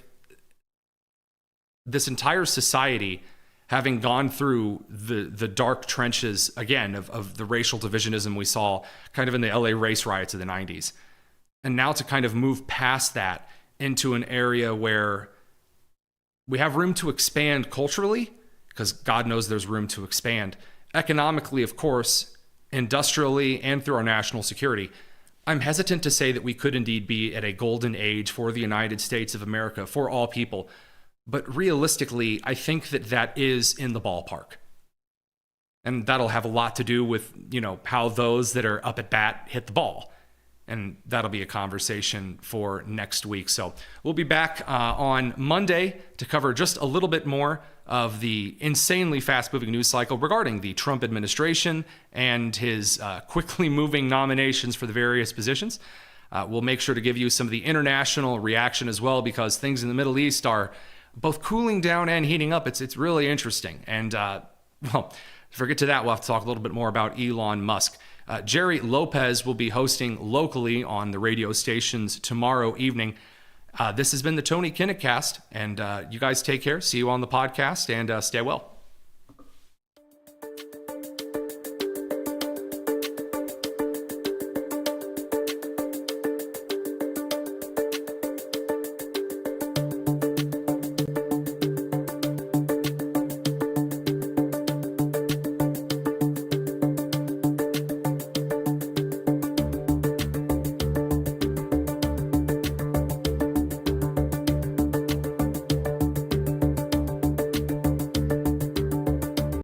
this entire society having gone through the dark trenches again of the racial divisionism we saw kind of in the LA race riots of the 90s. And now to kind of move past that into an area where we have room to expand culturally, because God knows there's room to expand. Economically, of course, industrially, and through our national security. I'm hesitant to say that we could indeed be at a golden age for the United States of America, for all people. But realistically, I think that is in the ballpark. And that'll have a lot to do with, how those that are up at bat hit the ball. And that'll be a conversation for next week. So we'll be back on Monday to cover just a little bit more of the insanely fast-moving news cycle regarding the Trump administration and his quickly moving nominations for the various positions. We'll make sure to give you some of the international reaction as well, because things in the Middle East are both cooling down and heating up. It's really interesting. And, forget to that, we'll have to talk a little bit more about Elon Musk. Jerry Lopez will be hosting locally on the radio stations tomorrow evening. This has been the Tony Kinnett Cast, and you guys take care. See you on the podcast, and stay well.